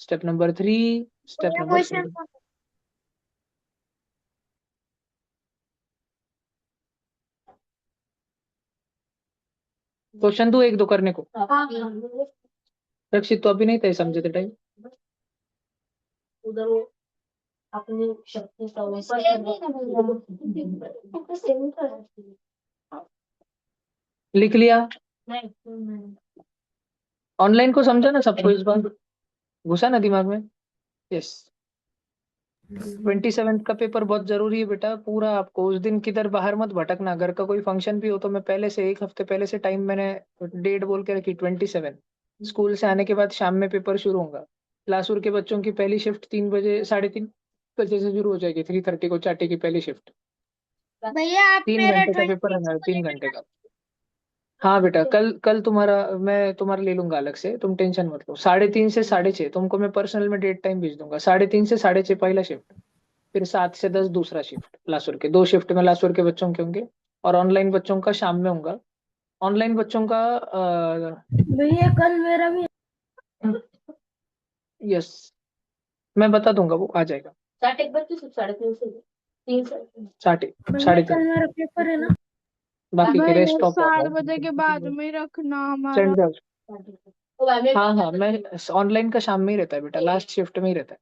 step number 3, step भैया नंबर क्वेश्चन 4। क्वेश्चन दो, एक दो करने को। रक्षित तो अभी नहीं थे समझे थे टाइम। उधर वो अपनी शक्ति का ऊपर लिख लिया, नहीं ऑनलाइन को समझा ना सबको, इस बार घुसा ना दिमाग में। यस, 27 का पेपर बहुत जरूरी है बेटा, पूरा आपको उस दिन किधर बाहर मत भटकना। घर का कोई फंक्शन भी हो तो मैं पहले से, एक हफ्ते पहले से टाइम मैंने डेट बोल के रखी, 27। स्कूल से आने के बाद शाम में पेपर शुरू होगा। क्लासरूम के बच्चों की पहली शिफ्ट 3 बजे, 3:30 से शुरू हो जाएगी, 3:30 को चाटे की पहली शिफ्ट। भैया आप 3 मेरा घंटे का पेपर है 26 हमारा, को 3 घंटे का। हाँ बेटा, कल कल तुम्हारा, मैं तुम्हारा ले लूंगा अलग से, तुम टेंशन मत लो। 3:30 से 6:30 तुमको मैं पर्सनल में डेट टाइम भेज दूंगा। 3:30 से 6:30 पहला शिफ्ट, फिर 7 से 10 दूसरा शिफ्ट। लासुर के 2 शिफ्ट में लासुर के बच्चों के होंगे, और ऑनलाइन बच्चों का शाम में होगा। ऑनलाइन बच्चों का भैया कल मेरा भी यस, मैं बता दूंगा, वो आ जाएगा। 3:31 3:30 से 3 से 3:30 मेरा पेपर है ना। बाकी के भैया रेस्ट ऑफ 7 बजे के बाद में ही रखना हमारा। सेंड जाओ। तो हाँ हाँ, मैं ऑनलाइन का शाम में ही रहता है बेटा, लास्ट शिफ्ट में ही रहता है।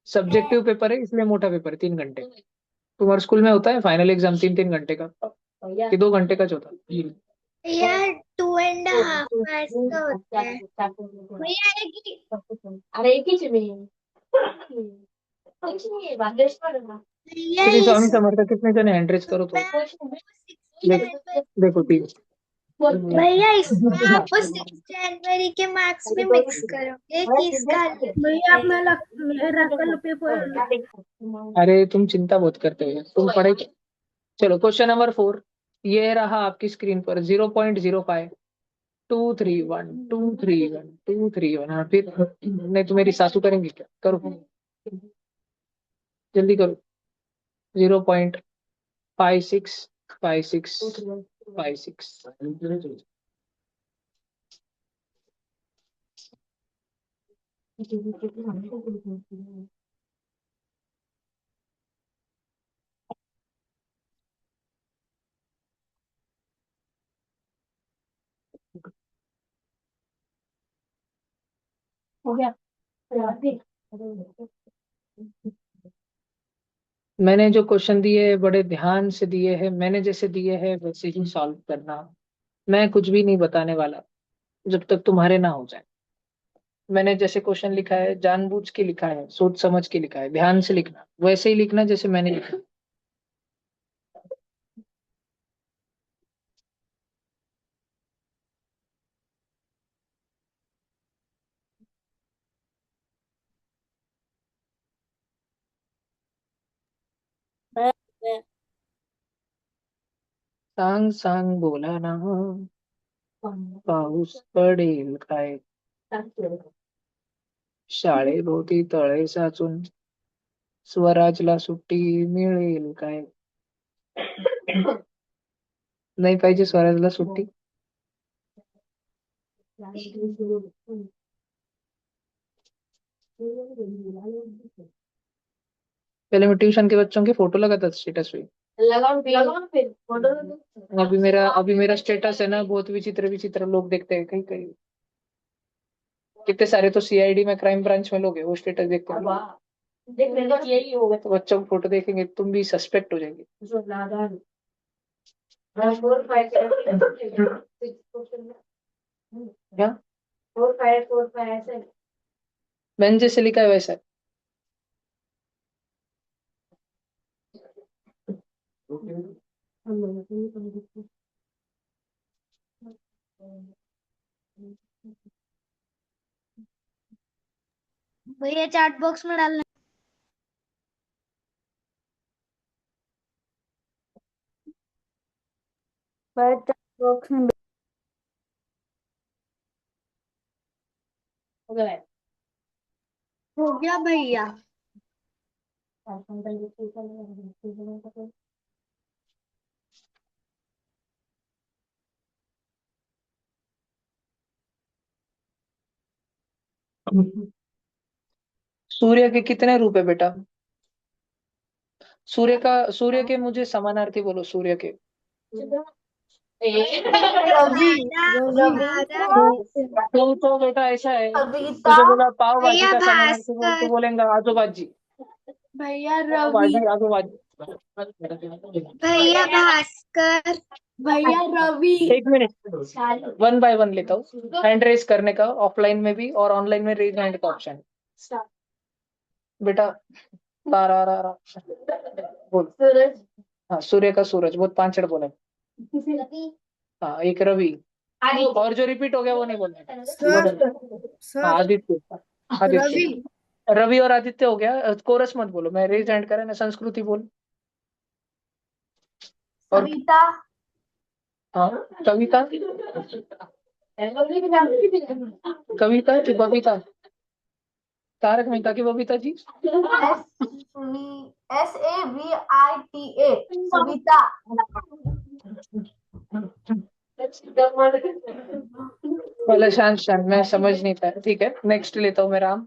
सब्जेक्टिव पेपर है इसलिए मोटा पेपर है, 3 घंटे। तुम्हारे स्कूल में होता है फाइनल एग्जाम 3 3 घंटे का, कि 2 घंटे का जो होता है? भैया 2.5 आवर्स का होता है। भैया अरे एक ही चाहिए कुछ नहीं है बात भैया श्री स्वामी इस समर्थ कितने जने एंट्रेस करो तो। मैं आपको 6 देखो जनवरी देखो 3। भैया इसमें आपको 6 जनवरी के मार्क्स भी मिक्स करोगे कि इसका अलग? भैया आप मेरा कल पेपर है ना। अरे तुम चिंता बहुत करते हो, तुम पढ़े। चलो क्वेश्चन नंबर 4, ये रहा आपकी स्क्रीन पर। 0.05, 231 हाँ, फिर नहीं तो मेरी सासू करेंगी क्या, करो जल्दी करो। 0.565656। हो गया मैंने जो क्वेश्चन दिए हैं बड़े ध्यान से दिए हैं, मैंने जैसे दिए हैं वैसे ही सॉल्व करना। मैं कुछ भी नहीं बताने वाला जब तक तुम्हारे ना हो जाए। मैंने जैसे क्वेश्चन लिखा है जानबूझ के लिखा है, सोच समझ के लिखा है, ध्यान से लिखना, वैसे ही लिखना जैसे मैंने लिखा। सांग सांग बोला ना, पाऊस पडेल काय। शाळेभोवती तळे साचून स्वराजला सुट्टी मिळेल काय? नाही पाहिजे स्वराजला सुट्टी. पहले मैं ट्यूशन के बच्चों के फोटो लगाता था स्टेटस पे. लगाओ फिर फोटो. अभी मेरा स्टेटस है ना, बहुत विचित्र विचित्र लोग देखते हैं कहीं कहीं. कितने सारे तो सीआईडी में, क्राइम ब्रांच में लोग हैं, वो स्टेटस देखते हैं. देख लेगा यही होगा. तो बच्चों को फोटो देखेंगे तुम भी सस्पेक्ट हो जाएंगे. जो नादान. 4 5 क्या 4 5 ऐसे. मैंने जैसे लिखा है वैसा. भैया चैट बॉक्स में डालना. चैट बॉक्स में हो गया. हो गया भैया. सूर्य के कितने रूप है बेटा? सूर्य के मुझे समानार्थी बोलो. सूर्य के रवि. तुम तो बेटा ऐसा है, कविता. तुझे बोला पाव भाजी भैया का समानार्थी बोल, भास्कर. तो बोलेगा आजू बाजी. भैया पाव रवि. भाजी आजू बाजी. भैया भास्कर. भैया रवि. एक मिनट, 1 बाय 1 लेता हूँ. हैंड रेज करने का ऑफलाइन में भी और ऑनलाइन में रेज हैंड का ऑप्शन है बेटा. तारा रा रा बोल. सूरज. हाँ, सूर्य का सूरज बहुत पांचड़ बोला. हाँ, एक रवि. और जो रिपीट हो गया वो नहीं बोलना. हाँ, आदित्य. आदित्य, रवि और आदित्य हो गया. कोरस मत बोलो, मैं रेज हैंड करा ना. संस्कृति बोल. और कविता. हाँ, कविता. कविता की बबीता. तारक मेहता की बबीता जी. SAVITA. सविता. पहले शांत शांत, मैं समझ नहीं पाया. ठीक है, नेक्स्ट लेता हूँ मैं. राम.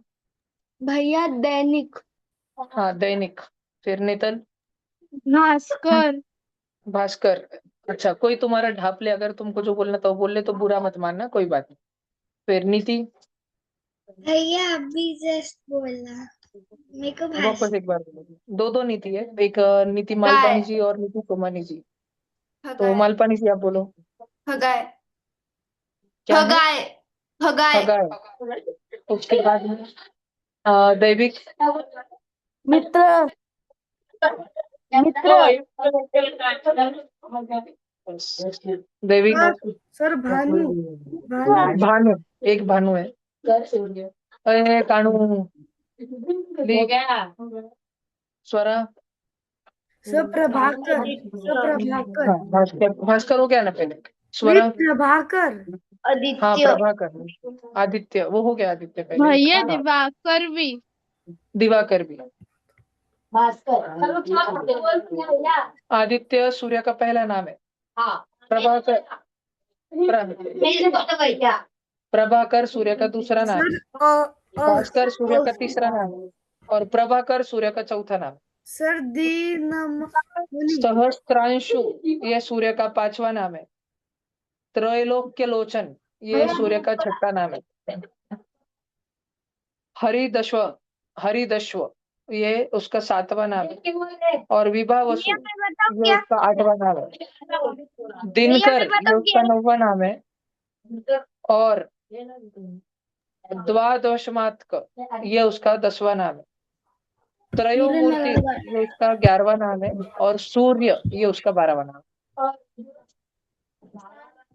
भैया दैनिक. हाँ, दैनिक. फिर नितन. भास्कर. भास्कर. अच्छा, कोई तुम्हारा ढाप ले, अगर तुमको जो बोलना था वो बोल ले तो बुरा मत मानना, कोई बात नहीं. फिर नीति. भैया अभी जस्ट बोला मेरे को वापस एक बार बोलो. दो दो नीति है. एक नीति गाय. मालपानी जी और नीति सोमानी जी. तो मालपानी जी आप बोलो. भगाए. क्या है? भगाए. भगाए. खगाए. उसके बाद में दैविक. मित्र दैविक. सर भानु. भानु. एक भानु है. अरे कानू. हो गया. स्वरा. सर प्रभाकर. हाँ, भास्कर. भास्कर हो गया ना पहले. स्वरा. प्रभाकर. हाँ, आदित्य. प्रभाकर. आदित्य वो हो गया. आदित्य पहले. भैया हाँ, दिवाकर भी. दिवाकर भी. भास्कर. आदित्य सूर्य का पहला नाम है. हाँ. प्रभाकर. मेरे को तो भैया. प्रभाकर सूर्य का दूसरा नाम है. भास्कर सूर्य का तीसरा नाम है. और प्रभाकर सूर्य का चौथा नाम है. सर सहस्त्रांशु ये सूर्य का पांचवा नाम है. त्रैलोक्य लोचन ये सूर्य का छठा नाम है. हरिदश्व. हरिदश्व ये उसका सातवां नाम है. और विभा वसु ये उसका आठवां नाम है. दिनकर ये उसका नौवां नाम है. और द्वादशमात्क ये उसका 10वां नाम है. त्रयोमूर्ति ये उसका 11वां नाम है. और सूर्य ये उसका 12वां नाम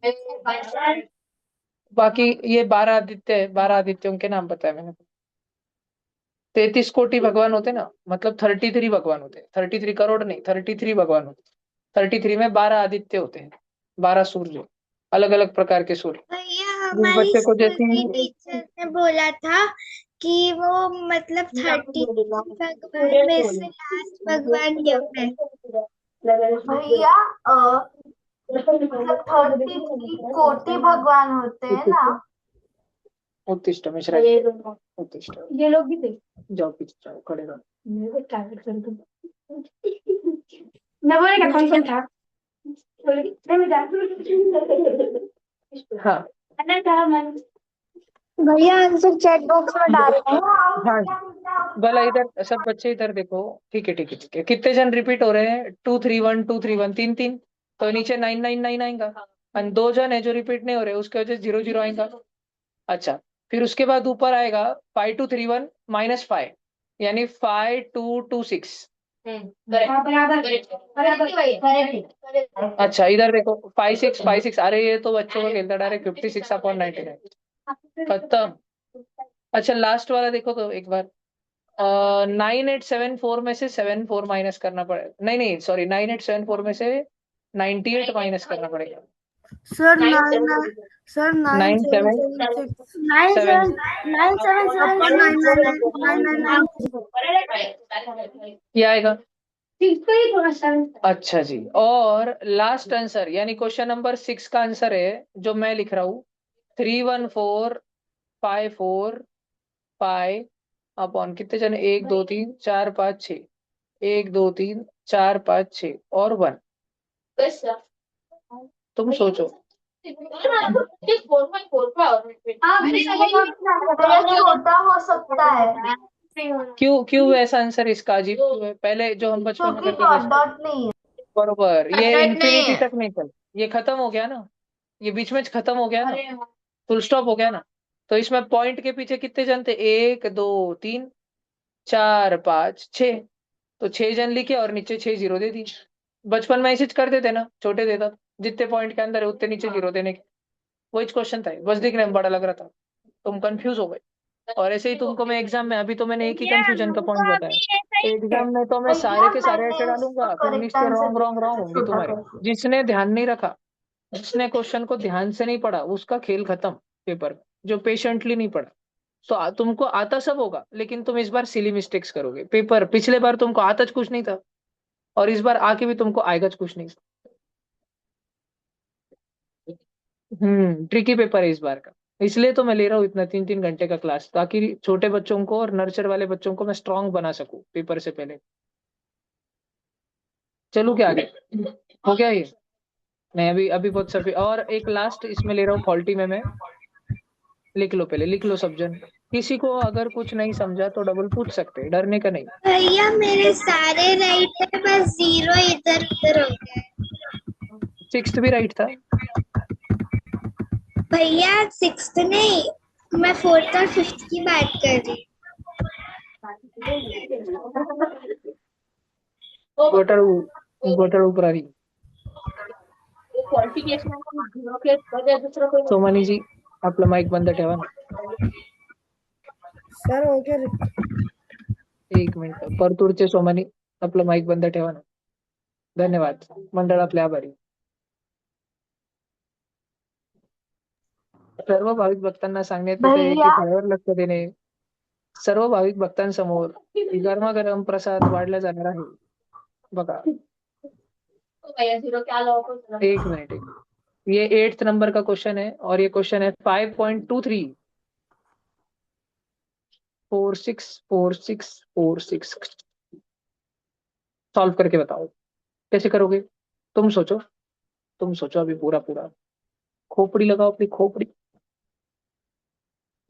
है. बाकी ये 12 आदित्य है. 12 आदित्यों के नाम बताए मैंने. 33 कोटि भगवान होते ना, मतलब 33 भगवान होते हैं. 33 करोड़ नहीं, 33 भगवान होते. 33 में 12 आदित्य होते हैं. 12 सूर्य, अलग अलग प्रकार के सूर्य. भैया जिस हमारी बच्चे को स्कूल जैसी की टीचर ने बोला था कि वो मतलब 30 भगवान में से लास्ट भगवान यम है। भैया मतलब 33 कोटि भगवान होते हैं ना। उत्तिष्ठ मिश्रा उत्तिष्ठ। ये लोग भी थे। जाओ पीछे जाओ, खड़े रहो। मेरे को टारगेट कर दो। मैं बोलेगा कौन कौन था? हाँ भैया आंसर चैट बॉक्स में डाल रहे हैं। हाँ भला इधर सब बच्चे इधर देखो। ठीक है ठीक है ठीक है। कितने जन रिपीट हो रहे हैं? 231 तीन तीन। तो नीचे 999 आएगा। और 2 जन है जो रिपीट नहीं हो रहे, उसके वजह से 00 आएगा। अच्छा, फिर उसके बाद ऊपर आएगा 5231 -5, यानी 5226। अच्छा इधर देखो 5656। अरे ये तो बच्चों का खेलता, डायरेक्ट 56/99 खत्म। अच्छा लास्ट वाला देखो तो एक बार। 9874 में से 74 माइनस करना पड़ेगा। नहीं नहीं सॉरी, 9874 में से 98 माइनस करना पड़ेगा। सर 97 7 ये आएगा। अच्छा जी, और लास्ट आंसर यानी क्वेश्चन नंबर 6 का आंसर है जो मैं लिख रहा हूँ 31454 अपॉन कितने जन? 1 2 3 4 5 6। 1 2 3 4 5 6 और 1। तुम सोचो। भैया छोटा हो सकता है क्यों क्यों ऐसा आंसर इसका अजीब क्यों है? पहले जो हम बचपन में क्योंकि करते डॉट थे। डॉट नहीं है। बरोबर, ये नहीं इंफिनिटी है। तक नहीं चल। ये खत्म हो गया ना, ये बीच में खत्म हो गया ना, फुल स्टॉप हो गया ना। तो इसमें पॉइंट के पीछे कितने जन थे? 1 2 3 4 5 6। तो 6 जन लिखे और नीचे 6 जीरो दे दी। बचपन में ऐसे कर देते ना, छोटे देता, जितने पॉइंट के अंदर है उतने नीचे जीरो देने के। वही क्वेश्चन था, बस दिखने में बड़ा लग रहा था, तुम कंफ्यूज हो गए। और ऐसे ही तुमको मैं एग्जाम में, अभी तो मैंने एक ही कंफ्यूजन का पॉइंट बताया। एग्जाम में तो मैं सारे भैया के सारे ऐसे मैंने उसका डालूंगा, तुम correct list answer wrong wrong wrong होंगी छोटा तुम्हारे। करके। जिसने ध्यान नहीं रखा, जिसने क्वेश्चन को ध्यान से नहीं पढ़ा, उसका खेल खत्म पेपर में। जो पेशेंटली नहीं पढ़ा, तो तुमको आता सब होगा, लेकिन तुम इस बार सिली मिस्टेक्स करोगे। पेपर पिछले बार तुमको आता कुछ नहीं था, और इस बार आके भी तुमको आएगा कुछ नहीं। ट्रिकी पेपर है इस बार का। इसलिए तो मैं ले रहा हूँ इतना 3-3 घंटे का क्लास, ताकि छोटे बच्चों को और नर्सर वाले बच्चों को मैं स्ट्रांग बना सकूं पेपर से पहले। चलू क्या आगे? हो गया ये? नहीं, अभी अभी बहुत सफी। और एक लास्ट इसमें ले रहा हूँ फॉल्टी में मैं। लिख लो, पहले लिख लो सब जन। किसी को अगर कुछ नहीं समझा तो डबल पूछ सकते हैं, डरने का नहीं। भैया मेरे सारे राइट है, बस 0 इधर उधर हो गया। 6th भी राइट था। भैया 6th नहीं, मैं 4th और 5th की बात कर रही गोटर गोटर उपरारी। सोमानी जी, आपला माईक बंद ठेवा ना. सर हो गया. 1 मिनिट. परतूरचे सोमानी, आपलं माईक बंद ठेवा ना. धन्यवाद. मंडळ आपले आभारी. सर्व भाविक भक्तांना सांगण्यात येते की भैया फळावर लक्ष देणे. सर्व भाविक भक्तांसमोर गरमागरम प्रसाद वाढला जाणार आहे. बघा, 1 मिनिट. ये 8th नंबर का क्वेश्चन है, और ये क्वेश्चन है 5.23. 464646 सॉल्व करके बताओ कैसे करोगे. तुम सोचो, तुम सोचो अभी पूरा पूरा. खोपड़ी लगाओ अपनी खोपड़ी.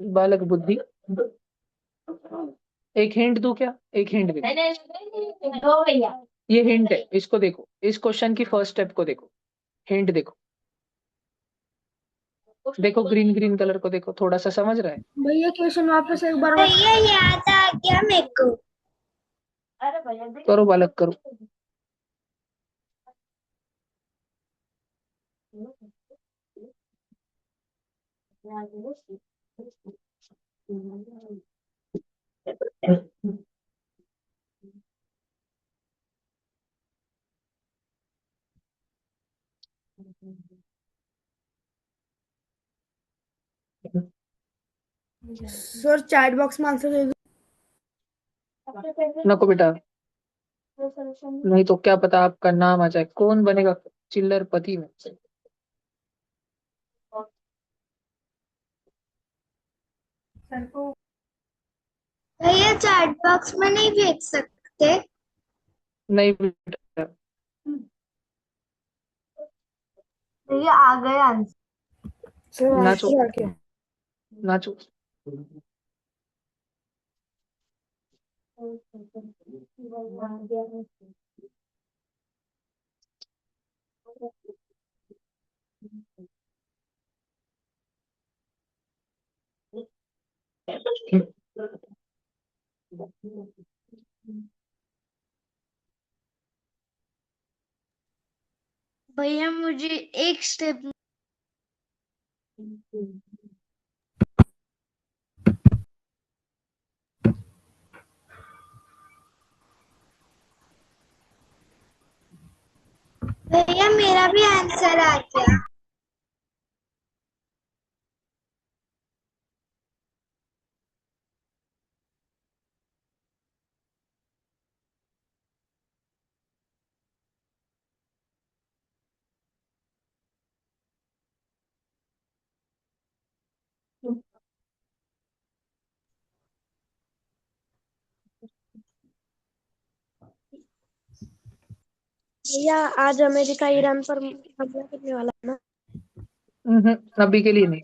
बालक बुद्धि. एक हिंट दूं क्या? एक हिंट दे. ये हिंट है, इसको देखो. इस क्वेश्चन की फर्स्ट स्टेप को देखो. हिंट देखो. देखो ग्रीन ग्रीन कलर को देखो, थोड़ा सा समझ रहा है. भैया क्वेश्चन वापस एक बार. भैया याद आ गया मेरे को। करो बालक करो. सर चैट बॉक्स में आंसर दे दो। नको बेटा, नहीं तो क्या पता आपका नाम आ जाए, कौन बनेगा चिल्लर पति में। भैया चैट बॉक्स में नहीं भेज सकते? नहीं बेटा, भैया आ गए आंसर। सर नाचो आंसर आ गया। नाचो। भैया मुझे एक स्टेप भैया मेरा भी आंसर आ गया। भैया आज अमेरिका ईरान पर हमला करने वाला है ना? अभी के लिए नहीं,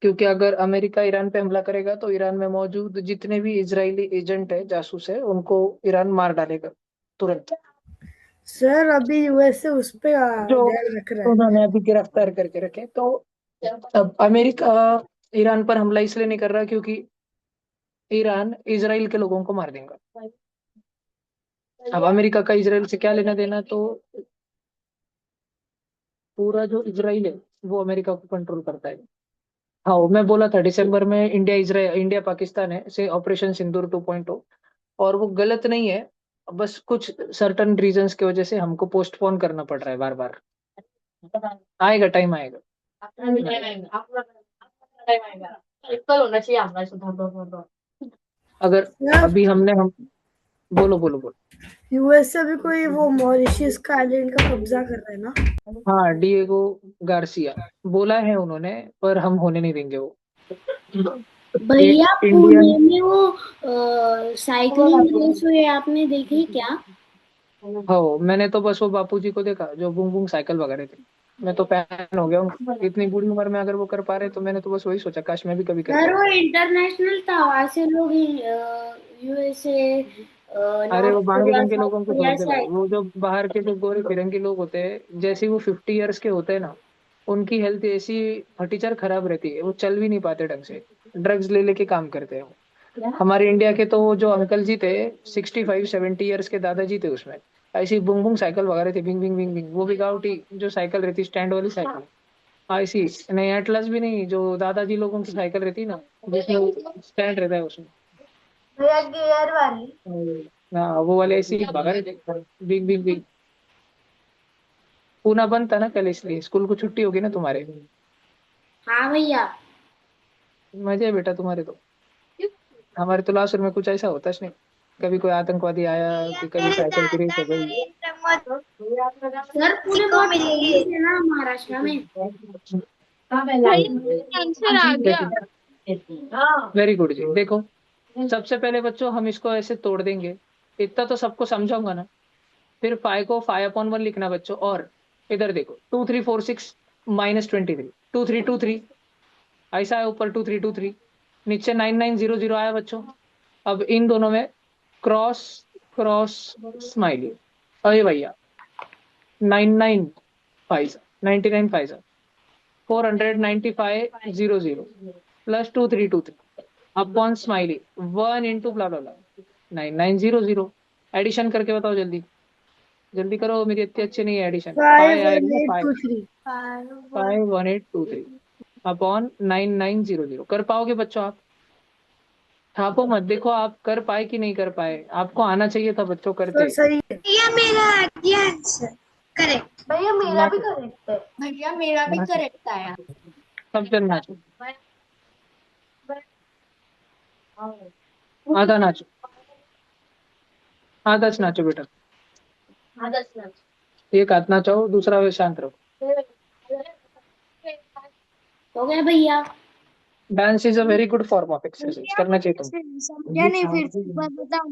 क्योंकि अगर अमेरिका ईरान पे हमला करेगा तो ईरान में मौजूद जितने भी इजरायली एजेंट है, जासूस है, उनको ईरान मार डालेगा तुरंत। सर अभी यूएसए उस पे जो ध्यान रख रहा है। उन्होंने अभी गिरफ्तार करके रखे, तो अब अमेरिका ईरान पर हमला इसलिए नहीं कर रहा क्योंकि ईरान इजराइल के लोगों को मार देगा। अब अमेरिका का इजराइल से क्या लेना देना, तो पूरा जो इजराइल है वो अमेरिका को कंट्रोल करता है। हाँ, वो मैं बोला था दिसंबर में इंडिया इजराइल, इंडिया पाकिस्तान है से ऑपरेशन सिंदूर 2.0, और वो गलत नहीं है, बस कुछ सर्टन रीजंस की वजह से हमको पोस्टपोन करना पड़ रहा है बार बार। आएगा, टाइम आएगा। कल होना चाहिए हमारे सुधार। अगर सर अभी हम बोलो बोलो बोलो। यूएसए अभी कोई वो मॉरिशस का आइलैंड का कब्जा कर रहा है ना? हाँ, डिएगो गार्सिया बोला है उन्होंने, पर हम होने नहीं देंगे वो। भैया एक पुणे इंडियन, में वो साइकिलिंग रेस हुई, आपने देखी क्या? हो मैंने तो बस वो बापूजी को देखा जो बूम बूम साइकिल वगैरह रहे थे। मैं तो फैन हो गया हूँ, इतनी बुरी उम्र में अगर वो कर पा रहे तो मैंने तो बस वही सोचा काश मैं भी कभी कर सर पाऊँ। वो इंटरनेशनल था, वहां से लोग यूएसए, अरे नॉर्थ वो बांगे कोरिया, रंग के साउथ लोगों को छोड़ कोरिया दे से भाई, वो जो बाहर के जो गोरे फिरंगी लोग होते हैं, जैसे वो 50 ईयर्स के होते हैं ना, उनकी हेल्थ ऐसी फटीचर खराब रहती है, वो चल भी नहीं पाते ढंग से, ड्रग्स ले लेके काम करते हैं वो। हमारे इंडिया के तो वो जो अंकल जी थे, 65-70 ईयर्स के दादाजी थे उसमें, ऐसी बुंग बुंग साइकिल वगैरह थी, बिंग बिंग बिंग बिंग, वो भी गाउटी जो साइकिल रहती, स्टैंड वाली साइकिल, ऐसी नहीं, एटलस भी नहीं, जो दादाजी लोगों की साइकिल रहती ना, जिसमें स्टैंड रहता है उसमें। भैया गियर वाली। हाँ, वो वाले ऐसी भगा रहे थे, बिग बिग बिग। पूना बंद था ना कल, इसलिए स्कूल को छुट्टी होगी ना तुम्हारे। हाँ भैया। मजे है बेटा तुम्हारे तो, हमारे तो लास्ट में कुछ ऐसा होता ही नहीं। कभी कोई आतंकवादी आया, भैया कि कभी मेरे साइकिल गिरी दादा तो गई। नरेंद्र सर मोदी पुणे को बहुत मिली फेमस है। है ना महाराष्ट्र में। भैया आंसर आ गया। वेरी गुड जी। देखो, सबसे पहले बच्चों हम इसको ऐसे तोड़ देंगे, इतना तो सबको समझाऊंगा ना। फिर 5 को 5/1 लिखना बच्चों, और इधर देखो 2346 -23, 2323, ऐसा है ऊपर 2323, नीचे 9900 आया बच्चों। अब इन दोनों में क्रॉस क्रॉस स्माइली, अरे भैया 99 99 495 00 +2323 अपॉन स्माइली 1 इंटू ब्ला ब्ला ब्ला 9900। एडिशन करके बताओ जल्दी, जल्दी करो, मेरी इतनी अच्छी नहीं है एडिशन। पाई आएगा ना, पाई 51823। 51823 अपॉन 9900, कर पाओगे बच्चों आप? छापो मत, देखो आप कर पाए कि नहीं कर पाए, आपको आना चाहिए था बच्चों, सर करते। सही है। भैया मेरा आ गया आंसर करेक्ट। भैया मेरा ना भी करेक्ट है। भैया मेरा भी ना करेक्ट आया। सब जन नाचो। आधा नाचो, आधाच नाचो बेटा। आदर्श नाच। एक हाथ नाचाओ, दूसरा वे शांत रहो। हो गया भैया। Dance is a very good form of exercise, करना चाहिए तुमको। समझा नहीं, फिर से एक बार बताओ।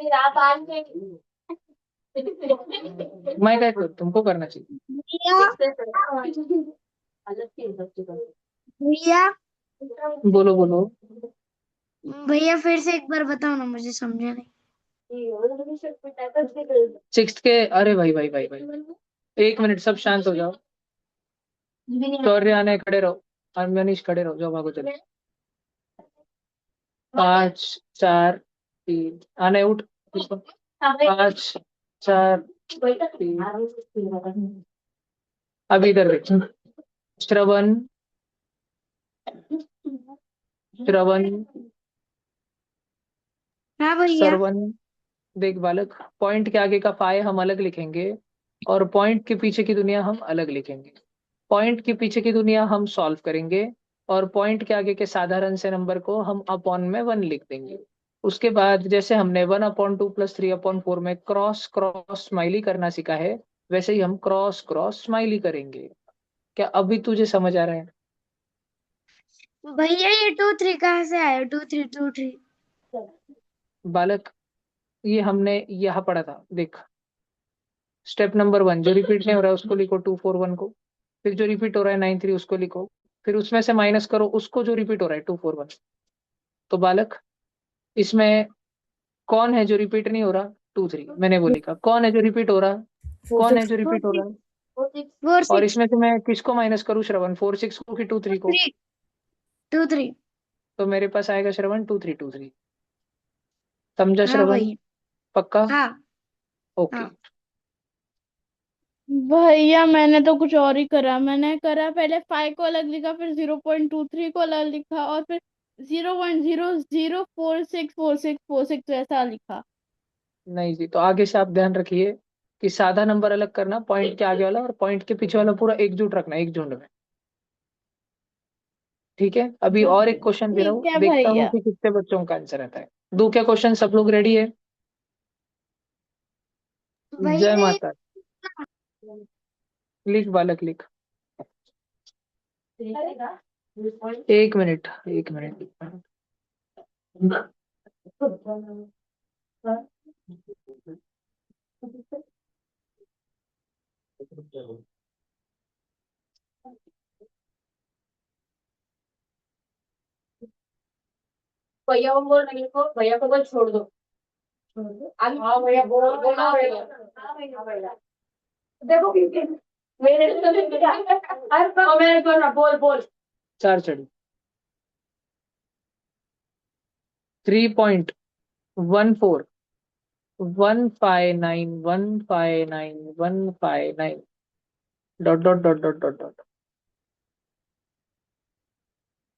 रात आज में मैं क्या करूँ, तुमको करना चाहिए। भैया, अलग चीज बच्चे का। भैया, बोलो बोलो। भैया फिर से एक बार बताओ ना, मुझे समझा नहीं। सिक्स्थ के, अरे भाई भाई भाई भाई, एक मिनट, सब शांत हो जाओ। शौर्य आने, खड़े रहो। और मनीष खड़े रहो, जाओ भागो चले। 5 4 3, आने उठ। 5 4 3। अब इधर देख। श्रवण, श्रवण, हाँ भैया। श्रवण। देख बालक, पॉइंट के आगे का फाय हम अलग लिखेंगे और पॉइंट के पीछे की दुनिया हम अलग लिखेंगे। पॉइंट के पीछे की दुनिया हम सॉल्व करेंगे और पॉइंट के आगे के साधारण से नंबर को हम अपॉन में 1 लिख देंगे। उसके बाद जैसे हमने 1/2 + 3/4 में क्रॉस क्रॉस स्माइली करना सीखा है, वैसे ही हम क्रॉस क्रॉस स्माइली करेंगे। क्या अभी तुझे समझ आ रहा है? भैया ये 2 3 कहाँ से आया? 2 3 2 3। बालक, ये हमने यहाँ पढ़ा था, देख। स्टेप नंबर 1, जो रिपीट नहीं हो रहा है उसको लिखो 2 4 1 को। फिर जो रिपीट हो रहा है 9 3 उसको लिखो। फिर उसमें से माइनस करो उसको जो रिपीट हो रहा है 2 4 1। तो बालक, इसमें कौन है जो रिपीट नहीं हो रहा? 2 3, मैंने वो लिखा। कौन है जो रिपीट हो रहा? कौन है जो फोर रिपीट हो रहा सिक्स है? फोर और सिक्स इसमें से मैं किसको माइनस करूँ श्रवण, 4 6 को कि 2 3 को? 3 2 3। तो मेरे पास आएगा श्रवण 2 3 2 3। समझा हाँ श्रवण? भैया। पक्का? हाँ ओके। हाँ। भैया मैंने तो कुछ और ही करा। मैंने करा पहले 5 को अलग लिखा, फिर 0.23 को अलग लिखा, और फिर 0.00464646 ऐसा लिखा। नहीं जी, तो आगे से आप ध्यान रखिए कि सादा नंबर अलग करना, पॉइंट के आगे वाला और पॉइंट के पीछे वाला पूरा एकजुट रखना, एक झुंड में। ठीक है, अभी और एक क्वेश्चन दे रहा ठीक हूँ, है देखता हूँ भैया। कि कितने बच्चों का आंसर आता है। दो क्या क्वेश्चन, सब लोग रेडी है? जय भैया माता। लिख बालक लिख। एक मिनट, एक मिनट। भैया को बोल रही को, भैया को बोल छोड़ दो। हाँ भैया, बोलो बोलो भैया। हाँ भैया। देखो मेरे तो मेरे को ना बोल बोल। 4 चढ़ी। 3.14 159 159 159 dot dot dot dot dot dot.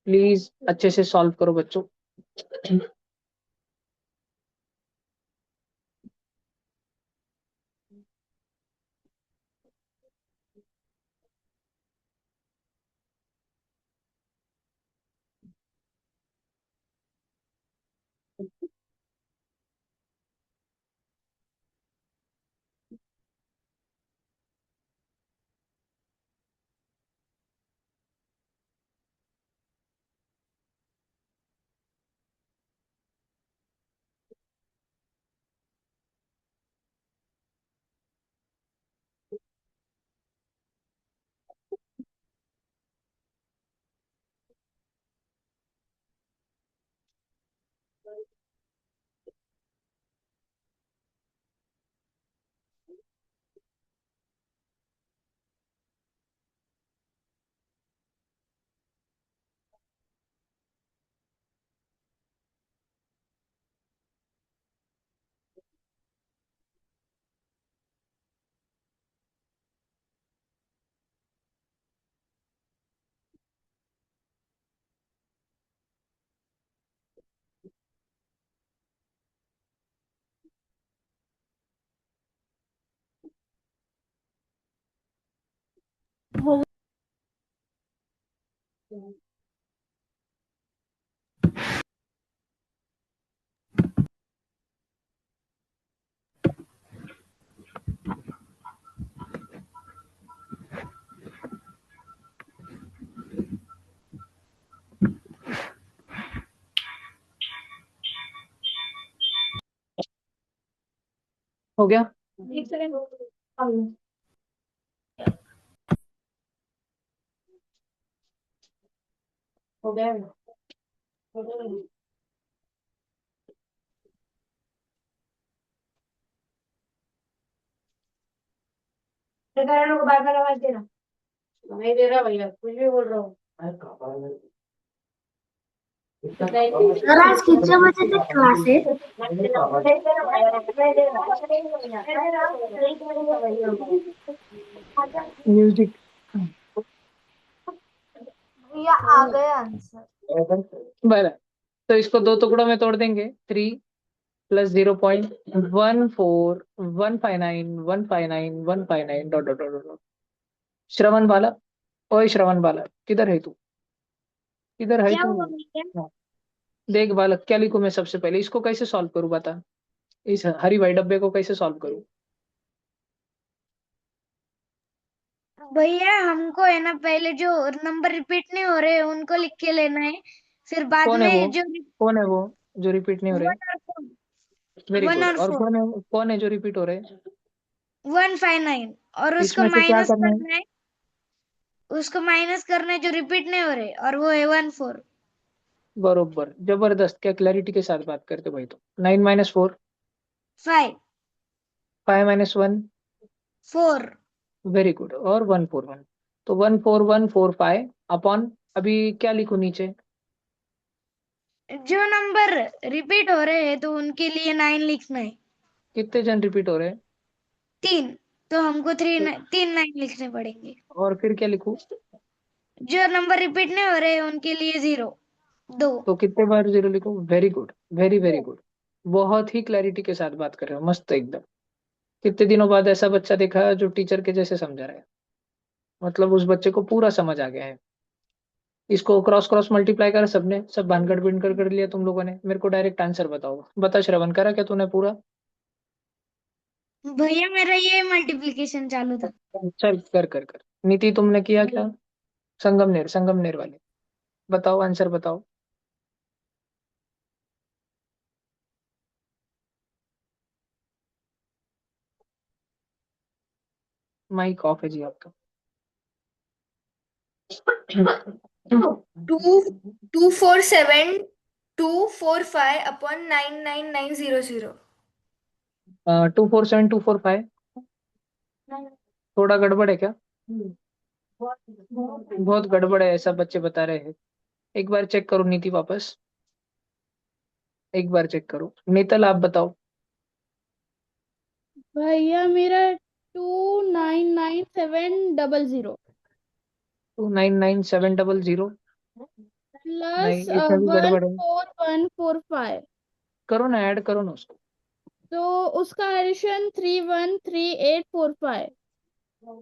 Please अच्छे से सॉल्व करो बच्चों। हो हो गया? एक सेकंड हो गया हो गया को बार बार आवाज दे रहा नहीं दे रहा भैया कुछ भी बोल रहा हूँ सर आज कितने बजे तक क्लास है? म्यूजिक। भैया आ गए आंसर। बराबर। तो इसको दो टुकड़ों में तोड़ देंगे। 3 plus 0.14159 dot dot dot dot. Shravan Bala, ओए श्रवण बाला, किधर है तू? किधर है क्या तू? हुआ भैया? हाँ, देख बालक, क्या लिखूं मैं सबसे पहले? इसको कैसे सॉल्व करूं बता? इस हरी भाई डब्बे को कैसे सॉल्व करूं? भैया हमको है ना पहले जो नंबर रिपीट नहीं हो रहे उनको लिख के लेना है, फिर बाद कौन है वो? में जो कौन है वो जो रिपीट नहीं हो रहे? 1 वेरी और गुड। और 4 कौन है जो रिपीट हो रहे हैं? 159 और उसको इसमें से क्या माइनस करना है? करना है, उसको माइनस करना है जो रिपीट नहीं हो रहे और वो है 14। बरोबर, जबरदस्त, क्या क्लैरिटी के साथ बात करते भाई। तो 9 माइनस 4, 5 5 माइनस 1, 4 वेरी गुड। और 141, तो 14145 अपॉन, अभी क्या लिखूं नीचे? जो नंबर रिपीट हो रहे हैं तो उनके लिए 9 लिखना है। कितने जन रिपीट हो रहे हैं? 3, तो हमको तो 3 9 लिखने पड़ेंगे। और फिर क्या लिखूं? जो नंबर रिपीट नहीं हो रहे हैं उनके लिए 0 2। तो कितने बार जीरो लिखूं? Very good, very very good. बहुत ही क्लैरिटी के साथ बात कर रहे हो, मस्त एकदम। कितने दिनों बाद ऐसा बच्चा देखा है जो टीचर के जैसे समझा रहा है। मतलब उस बच्चे को पूरा समझ आ गया है। इसको क्रॉस क्रॉस मल्टीप्लाई करा सबने, सब भानगढ़ भिनगढ़ कर लिया तुम लोगों ने। मेरे को डायरेक्ट आंसर बताओ। बता श्रवण, करा क्या तूने पूरा? भैया मेरा ये मल्टीप्लिकेशन चालू था। चल कर कर कर। नीति तुमने किया क्या? संगमनेर, संगमनेर वाले, बताओ आंसर बताओ। माइक ऑफ है जी आपका। 247,245 upon 999,000। 247245, थोड़ा गड़बड़ है क्या? बहुत गड़बड़ है ऐसा बच्चे बता रहे हैं। एक बार चेक करो नीति वापस, एक बार चेक करो। नेतल आप बताओ। भैया मेरा 299700 299700। प्लस नहीं, इसमें भी वन गड़बड़ है। फोर वन फोर फाइव करो ना, ऐड करो ना उसको। तो उसका एडिशन 313845।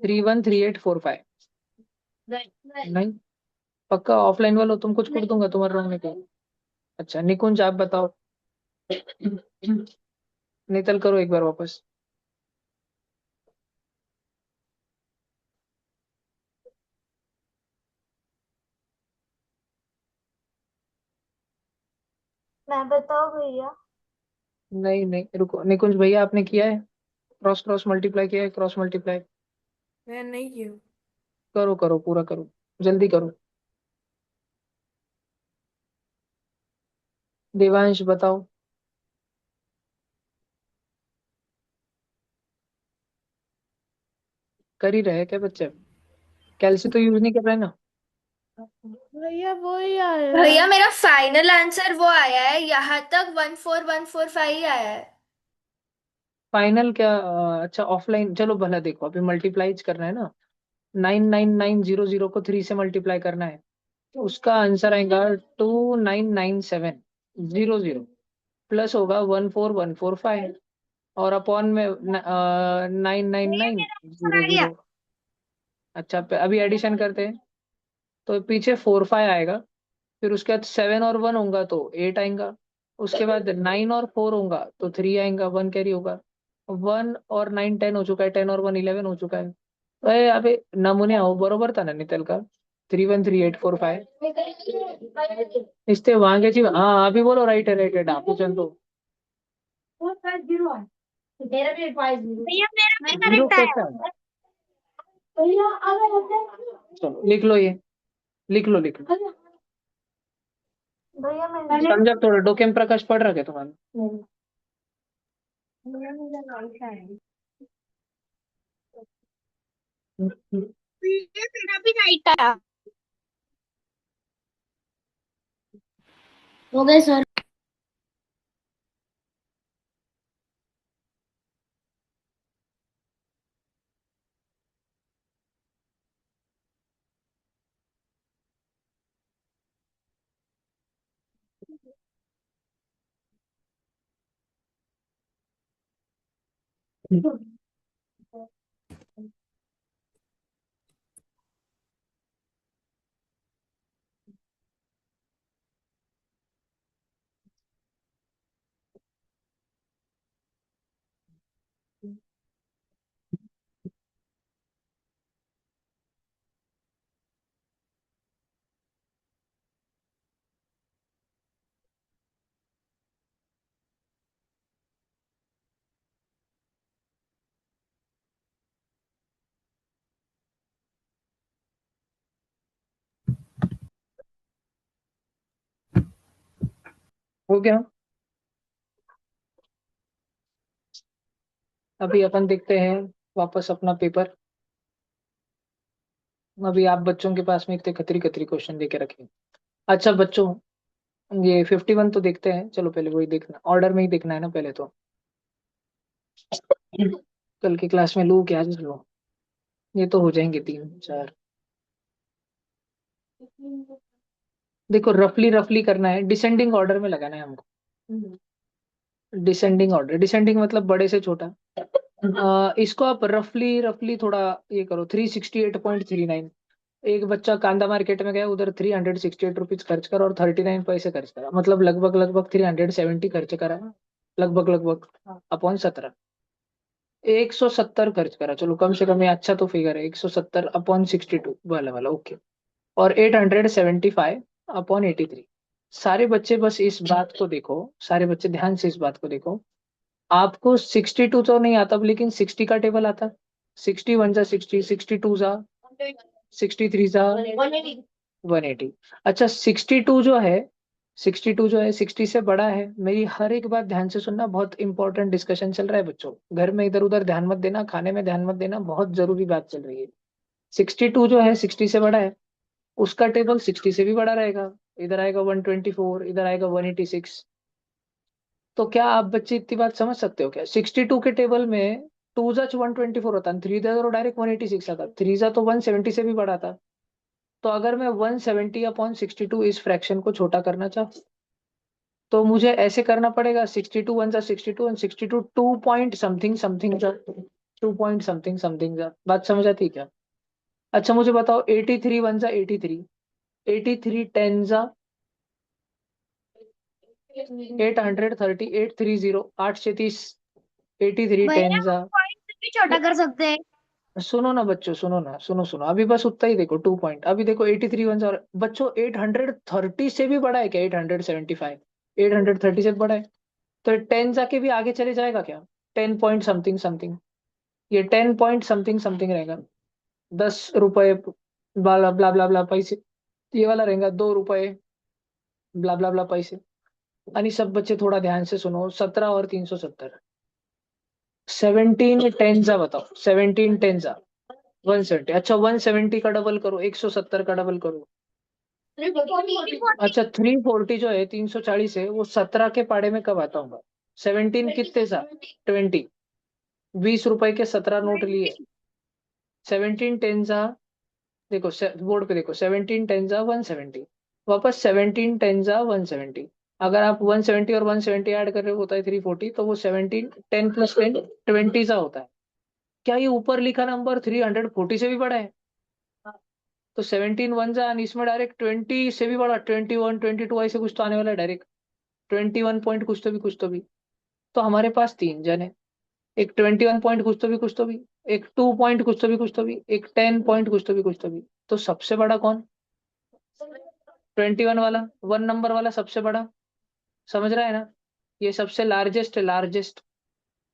313845। नहीं, पक्का ऑफलाइन वालों तुम कुछ कर दूंगा तुम्हारे रूम में क्या? अच्छा निकुंज आप बताओ। नेतल करो एक बार वापस। मैं बताओ भैया। नहीं नहीं रुको, निकुंज भैया आपने किया है? क्रॉस क्रॉस मल्टीप्लाई किया है? क्रॉस मल्टीप्लाई मैं नहीं किया। करो, करो पूरा करो, जल्दी करो। देवांश बताओ। कर ही रहे क्या बच्चे? कैलसी तो यूज नहीं कर रहे ना? भैया वो ही आया भैया है। मेरा फाइनल आंसर वो आया है, यहाँ तक 14145 ही आया है। फाइनल क्या? अच्छा ऑफलाइन, चलो भला देखो, अभी मल्टीप्लाई करना है ना। 99900 को 3 से मल्टीप्लाई करना है, तो उसका आंसर आएगा 2999700, प्लस होगा 14145, और अपॉन में नाइन नाइन भैया नाइन मेरा आंसर जीरो आ गया। जीरो अच्छा अभी एडिशन करते हैं, तो पीछे 45 आएगा, फिर उसके बाद 7 और 1 होगा तो 8 आएगा, उसके बाद 9 और 4 होगा तो 3 आएगा, 1 कैरी होगा। 1 और 9 10 हो चुका है, 10 और 1 11 हो चुका है। अरे अबे नमूने आओ, बरोबर था ना नितल का? 313845। इससे वहां के जी, हाँ अभी बोलो, राइट है, राइट है, डाकू चंदो। मेरा भी एडवाइस भैया मेरा भी जीरो करेक्ट आया। कैसा है? चलो लिख लो, ये लिख लो लिख लो। भैया मैंने समझा थोड़ा, डोके में प्रकाश पढ़ रखे तुम्हारे। भैया मेरा भी राइट आया। हो गए सर। हो गया। अभी अपन देखते हैं वापस अपना पेपर। अभी आप बच्चों के पास में इतने खतरी खतरी क्वेश्चन देके रखे। अच्छा बच्चों, ये 51 तो देखते हैं, चलो पहले वही देखना, ऑर्डर में ही देखना है ना पहले तो। कल की क्लास में लू क्या चलो, ये तो हो जाएंगे 3 4। देखो रफली रफली करना है, डिसेंडिंग ऑर्डर में लगाना है हमको। डिसेंडिंग ऑर्डर, डिसेंडिंग मतलब बड़े से छोटा। इसको आप रफली रफली थोड़ा ये करो, 368.39। एक बच्चा कांदा मार्केट में गया, उधर 368 रुपीज खर्च करा और 39 पैसे खर्च करा, मतलब लगभग लगभग 370 खर्च करा, लगभग लगभग अपॉन 17। 170 खर्च करा, चलो कम से कम ये अच्छा तो फिगर है, 170/62 वाला वाला ओके। और 875/83। सारे बच्चे बस इस बात को देखो, सारे बच्चे ध्यान से इस बात को देखो। आपको 62 तो नहीं आता, लेकिन 60 का टेबल आता। 61 जा 60, 62 जा 63 जा 180। अच्छा 62 जो है, 62 जो है 60 से बड़ा है। मेरी हर एक बात ध्यान से सुनना, बहुत इंपॉर्टेंट डिस्कशन चल रहा है बच्चों, घर में इधर उधर ध्यान मत देना, खाने में ध्यान मत देना, बहुत जरूरी बात चल रही है। 62 जो है 60 से बड़ा है, उसका टेबल 60 से भी बड़ा रहेगा। इधर आएगा 124, इधर आएगा 186। तो क्या आप बच्चे इतनी बात समझ सकते हो क्या? 62 के टेबल में 2 जा 124 होता, 3 जा तो डायरेक्ट 186 आता, 3 जा तो 170 से भी बड़ा था। तो अगर मैं 170/62 इस फ्रैक्शन को छोटा करना चाहूँ, तो मुझे ऐसे करना पड़ेगा, 62 1 जा 62 एंड 62 2 पॉइंट समथिंग समथिंग जा 2 पॉइंट समथिंग समथिंग जा। बात समझ आती है क्या? अच्छा मुझे बताओ, 83 1 जा 83, 83 10 जा 830, 830, 83 10 भैया जा। पॉइंट भी छोटा कर सकते हैं। सुनो ना बच्चों, सुनो ना, सुनो सुनो, अभी बस उतना ही देखो, 2 पॉइंट। अभी देखो 83 वन और बच्चों 830 से भी बड़ा है क्या? 875, 830 से बड़ा है, तो 10 जाके भी आगे चले जाएगा क्या? 10 पॉइंट समथिंग समथिंग, ये 10 पॉइंट समथिंग समथिंग रहेगा। 10 रुपए ब्ला ब्ला ब्ला ब्ला पैसे, ये वाला रहेगा 2 रुपए ब्ला ब्ला ब्ला पैसे। यानी सब बच्चे थोड़ा ध्यान से सुनो, 17 और 370, 17 10 जा बताओ, 17 10 जा 170। अच्छा 170 का डबल करो, 170 का डबल करो। अच्छा 340 जो है 340 है, वो 17 के पाड़े में कब आता होगा? 17 कितने सा 20, 20 रुपए के 17 नोट लिए। 17 10 सा, देखो बोर्ड पे देखो, 17 10 सा 170, वापस 17 10 सा 170। अगर आप 170 और 170 ऐड कर रहे हो होता है 340, तो वो 17 10 प्लस 10 20 सा होता है। क्या ये ऊपर लिखा नंबर 340 से भी बड़ा है? तो 17 वन जा, and इसमें डायरेक्ट 20 से भी बड़ा, 21 22 ऐसे कुछ तो आने वाला है डायरेक्ट, 21 पॉइंट कुछ तो भी कुछ तो भी। तो हमारे पास 3 जन है, एक 21 पॉइंट कुछ तो भी कुछ तो भी, एक 2 पॉइंट कुछ तो भी कुछ तो भी, एक 10 पॉइंट कुछ तो भी कुछ तो भी। तो सबसे बड़ा कौन? 21 वाला, 1 नंबर वाला सबसे बड़ा। समझ रहा है ना? ये सबसे लार्जेस्ट है, लार्जेस्ट।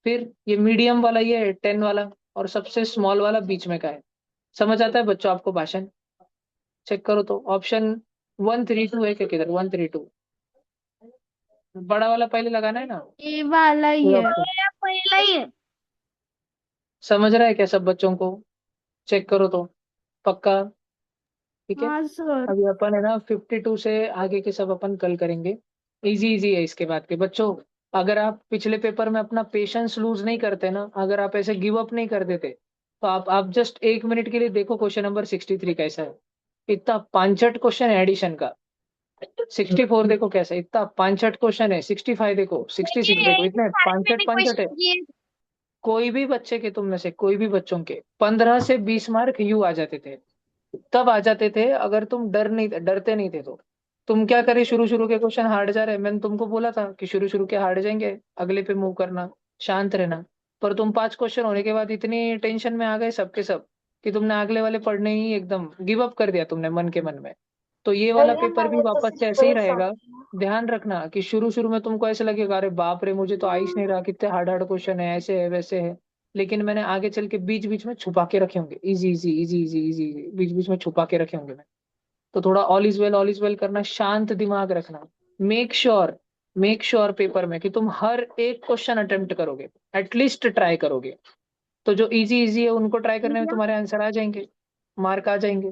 फिर ये मीडियम वाला ये है 10 वाला, और सबसे स्मॉल वाला बीच में का है। समझ आता है बच्चों आपको भाषण? चेक करो तो ऑप्शन 132 है क्या किधर? 132 बड़ा वाला पहले लगाना है ना, ये वाला ही ये है। option। पहला ही है। समझ रहा है क्या सब बच्चों को? चेक करो तो पक्का? ठीक है। हाँ सर। अभी अपन है ना 52 से आगे के सब अपन कल करेंगे। इजी इजी है इसके बाद के बच्चों। अगर आप पिछले पेपर में अपना पेशेंस लूज नहीं करते ना, अगर आप ऐसे गिव अप नहीं कर देते, तो आप जस्ट 1 मिनट के लिए देखो क्वेश्चन नंबर 63 कैसा है। इतना पांचट क्वेश्चन है एडिशन का। 64 देखो कैसा है, इतना पांचट क्वेश्चन है। 65 देखो, 66 देखो, इतने पांचट पांचट है। कोई भी बच्चे के, तुम में से कोई भी बच्चों के 15 से 20 मार्क यू आ जाते थे। तब आ जाते थे अगर तुम डरते नहीं थे तो। तुम क्या करे, शुरू शुरू के क्वेश्चन हार्ड जा रहे हैं, मैंने तुमको बोला था कि शुरू शुरू के हार्ड जाएंगे, अगले पे मूव करना, शांत रहना। पर तुम 5 क्वेश्चन होने के बाद इतनी टेंशन में आ गए सबके सब कि तुमने अगले वाले पढ़ने ही एकदम गिव अप कर दिया तुमने मन के मन में। तो ये वाला पेपर भी वापस से ऐसे ही रहेगा। ध्यान रखना कि शुरू शुरू में तुमको ऐसे लगेगा अरे बाप रे मुझे तो आ ही नहीं रहा, कितने हार्ड हार्ड क्वेश्चन है, ऐसे है वैसे है। लेकिन मैंने आगे चल के बीच बीच में छुपा के रखे होंगे, easy easy easy easy easy, बीच बीच में छुपा के रखे होंगे मैं। तो थोड़ा ऑल इज वेल करना, शांत दिमाग रखना। मेक श्योर पेपर में कि तुम हर एक क्वेश्चन अटेम्प्ट करोगे, एटलीस्ट ट्राई करोगे। तो जो इजी इजी है उनको ट्राई करने में तुम्हारे आंसर आ जाएंगे, मार्क आ जाएंगे।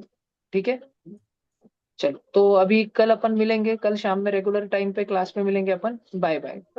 ठीक है। चलो तो अभी कल अपन मिलेंगे, कल शाम में रेगुलर टाइम पे क्लास में मिलेंगे अपन। Bye bye.